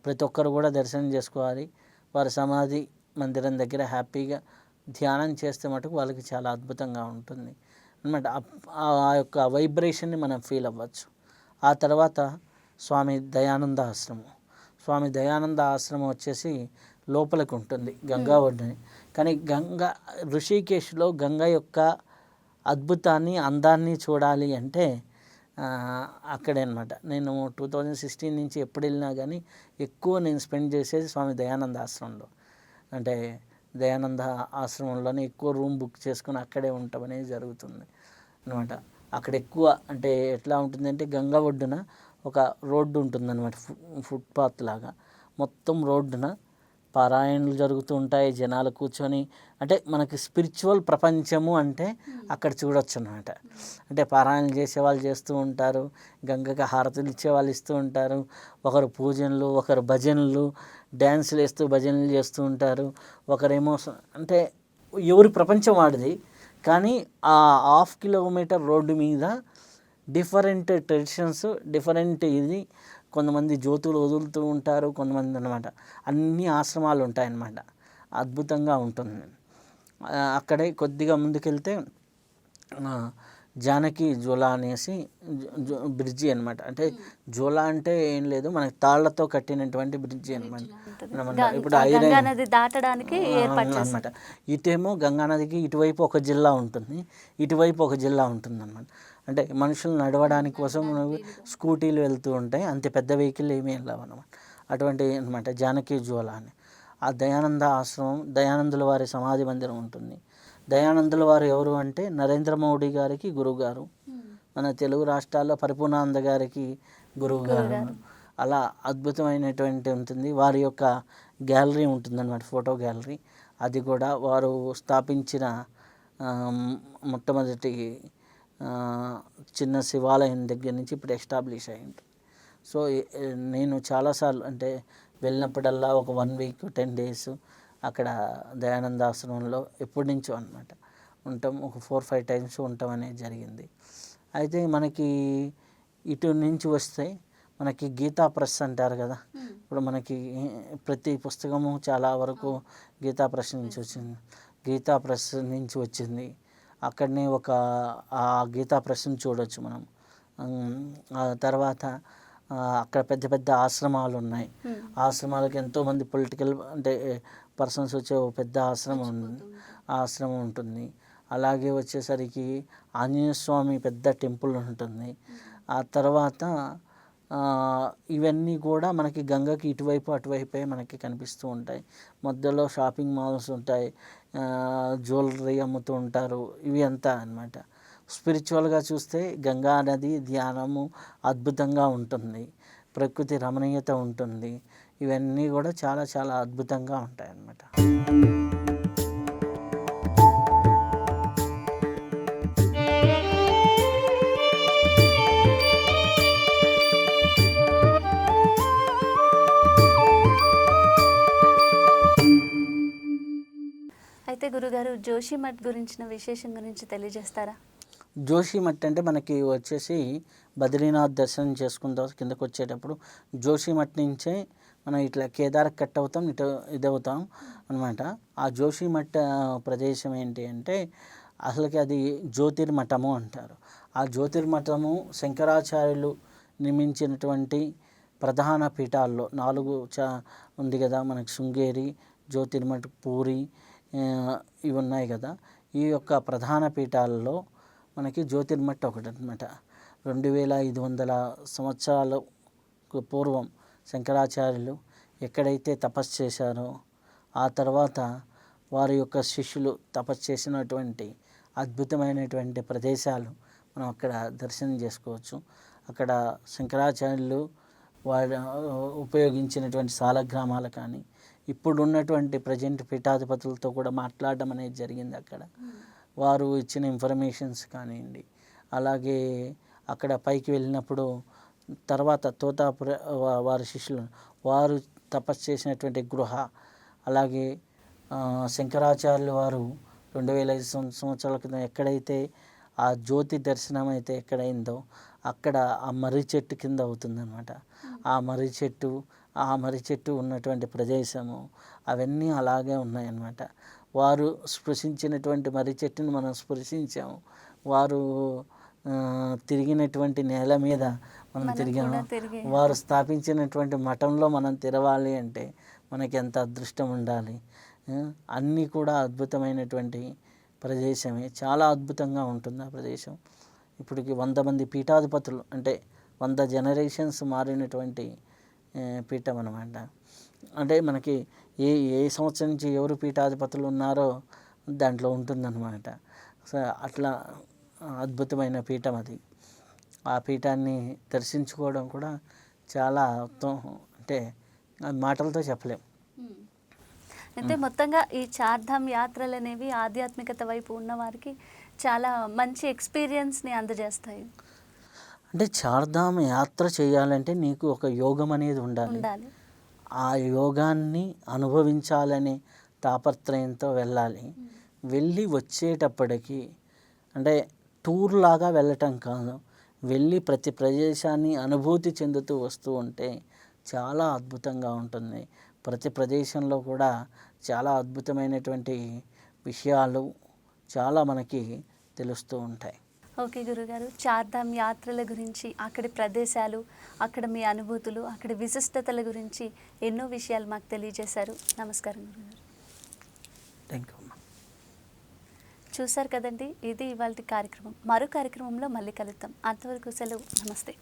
ప్రతి ఒక్కరు కూడా దర్శనం చేసుకోవాలి. వారి సమాధి మందిరం దగ్గర హ్యాపీగా ధ్యానం చేస్తే మటుకు వాళ్ళకి చాలా అద్భుతంగా ఉంటుంది అన్నమాట. ఆ యొక్క వైబ్రేషన్ని మనం ఫీల్ అవ్వచ్చు. ఆ తర్వాత స్వామి దయానంద ఆశ్రమం. స్వామి దయానంద ఆశ్రమం వచ్చేసి లోపలికి ఉంటుంది, గంగా ఒడ్డుని. కానీ ఋషికేశ్లో గంగ యొక్క అద్భుతాన్ని, అందాన్ని చూడాలి అంటే అక్కడే అనమాట. నేను 2016 నుంచి ఎప్పుడు వెళ్ళినా కానీ ఎక్కువ నేను స్పెండ్ చేసేది స్వామి దయానంద ఆశ్రమంలో. అంటే దయానంద ఆశ్రమంలోనే ఎక్కువ రూమ్ బుక్ చేసుకుని అక్కడే ఉండటం అనేది జరుగుతుంది అనమాట. అక్కడ ఎక్కువ అంటే ఎట్లా ఉంటుందంటే గంగా ఒడ్డున ఒక రోడ్డు ఉంటుందన్నమాట, ఫుట్పాత్ లాగా. మొత్తం రోడ్డున పారాయణలు జరుగుతూ ఉంటాయి, జనాలు కూర్చొని, అంటే మనకి స్పిరిచువల్ ప్రపంచము అంటే అక్కడ చూడొచ్చు అన్నమాట. అంటే పారాయణలు చేసే వాళ్ళు చేస్తూ ఉంటారు, గంగకి హారతులు ఇచ్చే వాళ్ళు ఇస్తూ ఉంటారు, ఒకరు పూజనలు, ఒకరు భజనలు, డ్యాన్సులు వేస్తూ భజనలు చేస్తూ ఉంటారు, ఒకరేమో అంటే ఎవరి ప్రపంచం వాడిది. కానీ ఆ 1/2 kilometer రోడ్డు మీద డిఫరెంట్ ట్రెడిషన్స్, డిఫరెంట్ ఇది, కొంతమంది జ్యోతులు వదులుతూ ఉంటారు, కొంతమంది అన్నమాట. అన్ని ఆశ్రమాలు ఉంటాయన్నమాట. అద్భుతంగా ఉంటుంది. అక్కడే కొద్దిగా ముందుకెళ్తే జానకి జోలా అనేసి బ్రిడ్జి అనమాట. అంటే జోలా అంటే ఏం లేదు, మనకి తాళ్లతో కట్టినటువంటి బ్రిడ్జి అనమాట. ఇప్పుడు గంగానది దాటడానికి అనమాట. ఇటేమో గంగానదికి ఇటువైపు ఒక జిల్లా ఉంటుంది, ఇటువైపు ఒక జిల్లా ఉంటుంది అనమాట. అంటే మనుషులు నడవడానికి కోసం స్కూటీలు వెళ్తూ ఉంటాయి, అంత పెద్ద వెహికల్ ఏమీ వెళ్ళవు అనమాట. అటువంటి అనమాట జానకి జ్వాల అని. ఆ దయానంద ఆశ్రమం, దయానందుల వారి సమాధి మందిరం ఉంటుంది. దయానందుల వారు ఎవరు అంటే నరేంద్ర మోడీ గారికి గురువు గారు, మన తెలుగు రాష్ట్రాల్లో పరిపూర్ణానంద గారికి గురువు గారు. అలా అద్భుతమైనటువంటి ఉంటుంది. వారి యొక్క గ్యాలరీ ఉంటుందన్నమాట, ఫోటో గ్యాలరీ. అది కూడా వారు స్థాపించిన మొట్టమొదటి చిన్న శివాలయం దగ్గర నుంచి ఇప్పుడు ఎస్టాబ్లిష్ అయ్యింది. సో నేను చాలాసార్లు అంటే వెళ్ళినప్పుడల్లా ఒక 1 week 10 days అక్కడ దయానంద ఆశ్రమంలో ఎప్పటి నుంచో అనమాట ఉంటాం. ఒక 4-5 times ఉండటం అనేది జరిగింది. అయితే మనకి ఇటు నుంచి వస్తే మనకి గీతా ప్రెస్ అంటారు కదా. ఇప్పుడు మనకి ప్రతి పుస్తకము చాలా వరకు గీతా ప్రెస్ నుంచి వచ్చింది. గీతా ప్రెస్ నుంచి వచ్చింది. అక్కడనే ఆ గీతా ప్రెస్ని చూడవచ్చు మనం. ఆ తర్వాత అక్కడ పెద్ద పెద్ద ఆశ్రమాలు ఉన్నాయి. ఆశ్రమాలకు ఎంతోమంది పొలిటికల్ అంటే పర్సన్స్ వచ్చే పెద్ద ఆశ్రమం ఉంటుంది. అలాగే వచ్చేసరికి ఆంజనేయ స్వామి పెద్ద టెంపుల్ ఉంటుంది. ఆ తర్వాత ఇవన్నీ కూడా మనకి గంగకి ఇటువైపు అటువైపే మనకి కనిపిస్తూ ఉంటాయి. మధ్యలో షాపింగ్ మాల్స్ ఉంటాయి, జ్యువెలరీ అమ్ముతూ ఉంటారు, ఇవి అంతా అన్నమాట. స్పిరిచువల్గా చూస్తే గంగా నది ధ్యానము అద్భుతంగా ఉంటుంది, ప్రకృతి రమణీయత ఉంటుంది, ఇవన్నీ కూడా చాలా చాలా అద్భుతంగా ఉంటాయి అన్నమాట. అయితే గురుగారు జోషిమఠ్ గురించిన విశేషం గురించి తెలియజేస్తారా? జోషిమఠ్ అంటే మనకి వచ్చేసి బద్రీనాథ్ దర్శనం చేసుకుంటా కిందకు వచ్చేటప్పుడు జోషిమఠ్ నుంచే మనం ఇట్లా కేదార్ కట్ అవుతాం, ఇటు ఇదవుతాం అనమాట. ఆ జోషిమఠ్ ప్రదేశం ఏంటి అంటే అసలుకి అది జ్యోతిర్మఠము అంటారు. ఆ జ్యోతిర్మఠము శంకరాచార్యులు నిర్మించినటువంటి ప్రధాన పీఠాల్లో 4 ఉంది కదా మనకి, శృంగేరి, జ్యోతిర్మఠ్, పూరి, ఇవి ఉన్నాయి కదా. ఈ యొక్క ప్రధాన పీఠాలలో మనకి జ్యోతిర్మఠ్ ఒకటి అనమాట. 2500 సంవత్సరాలకు పూర్వం శంకరాచార్యులు ఎక్కడైతే తపస్సు చేశారో ఆ తర్వాత వారి యొక్క శిష్యులు తపస్సు చేసినటువంటి అద్భుతమైనటువంటి ప్రదేశాలు మనం అక్కడ దర్శనం చేసుకోవచ్చు. అక్కడ శంకరాచార్యులు వారు ఉపయోగించినటువంటి సాలగ్రామాలు కానీ, ఇప్పుడు ఉన్నటువంటి ప్రజెంట్ పీఠాధిపతులతో కూడా మాట్లాడడం అనేది జరిగింది అక్కడ. వారు ఇచ్చిన ఇన్ఫర్మేషన్స్ కానివ్వండి, అలాగే అక్కడ పైకి వెళ్ళినప్పుడు తర్వాత తోతాపుర వారి శిష్యులు వారు తపస్సు చేసినటువంటి గృహ, అలాగే శంకరాచార్యులు వారు 2500 సంవత్సరాల క్రితం ఎక్కడైతే ఆ జ్యోతి దర్శనం అయితే ఎక్కడైందో అక్కడ ఆ మర్రి చెట్టు కింద అవుతుందన్నమాట. ఆ మర్రి చెట్టు ఉన్నటువంటి ప్రదేశము అవన్నీ అలాగే ఉన్నాయన్నమాట. వారు స్పృశించినటువంటి మర్రి చెట్టును మనం స్పృశించాము, వారు తిరిగినటువంటి నేల మీద మనం తిరిగాము, వారు స్థాపించినటువంటి మఠంలో మనం తిరగాలి అంటే మనకి ఎంత అదృష్టం ఉండాలి. అన్నీ కూడా అద్భుతమైనటువంటి ప్రదేశమే, చాలా అద్భుతంగా ఉంటుంది ఆ ప్రదేశం. ఇప్పటికి 100 మంది పీఠాధిపతులు అంటే 100 జనరేషన్స్ మారినటువంటి పీఠం అన్నమాట. అంటే మనకి ఏ సంవత్సరం నుంచి ఎవరు పీఠాధిపతులు ఉన్నారో దాంట్లో ఉంటుందన్నమాట. సో అట్లా అద్భుతమైన పీఠం అది. ఆ పీఠాన్ని దర్శించుకోవడం కూడా చాలా అంటే మాటలతో చెప్పలేం. అయితే మొత్తంగా ఈ చార్ధామ్ యాత్రలు అనేవి ఆధ్యాత్మికత వైపు ఉన్నవారికి చాలా మంచి ఎక్స్పీరియన్స్ని అందజేస్తాయి. అంటే చార్ధామ్ యాత్ర చేయాలంటే నీకు ఒక యోగం అనేది ఉండాలి. ఆ యోగాన్ని అనుభవించాలనే తాపత్రయంతో వెళ్ళాలి. వెళ్ళి వచ్చేటప్పటికి అంటే టూర్ లాగా వెళ్ళటం కాదు, వెళ్ళి ప్రతి ప్రదేశాన్ని అనుభూతి చెందుతూ వస్తూ ఉంటే చాలా అద్భుతంగా ఉంటుంది. ప్రతి ప్రదేశంలో కూడా చాలా అద్భుతమైనటువంటి విషయాలు చాలా మనకి తెలుస్తూ ఉంటాయి. ఓకే గురుగారు, చార్ధామ్ యాత్రల గురించి, అక్కడి ప్రదేశాలు, అక్కడ మీ అనుభూతులు, అక్కడి విశిష్టతల గురించి ఎన్నో విషయాలు మాకు తెలియజేశారు. నమస్కారం గురుగారు. Thank you. చూశారు కదండి, ఇది ఇవాళ కార్యక్రమం. మరో కార్యక్రమంలో మళ్ళీ కలుద్దాం. అంతవరకు సెలవు. నమస్తే.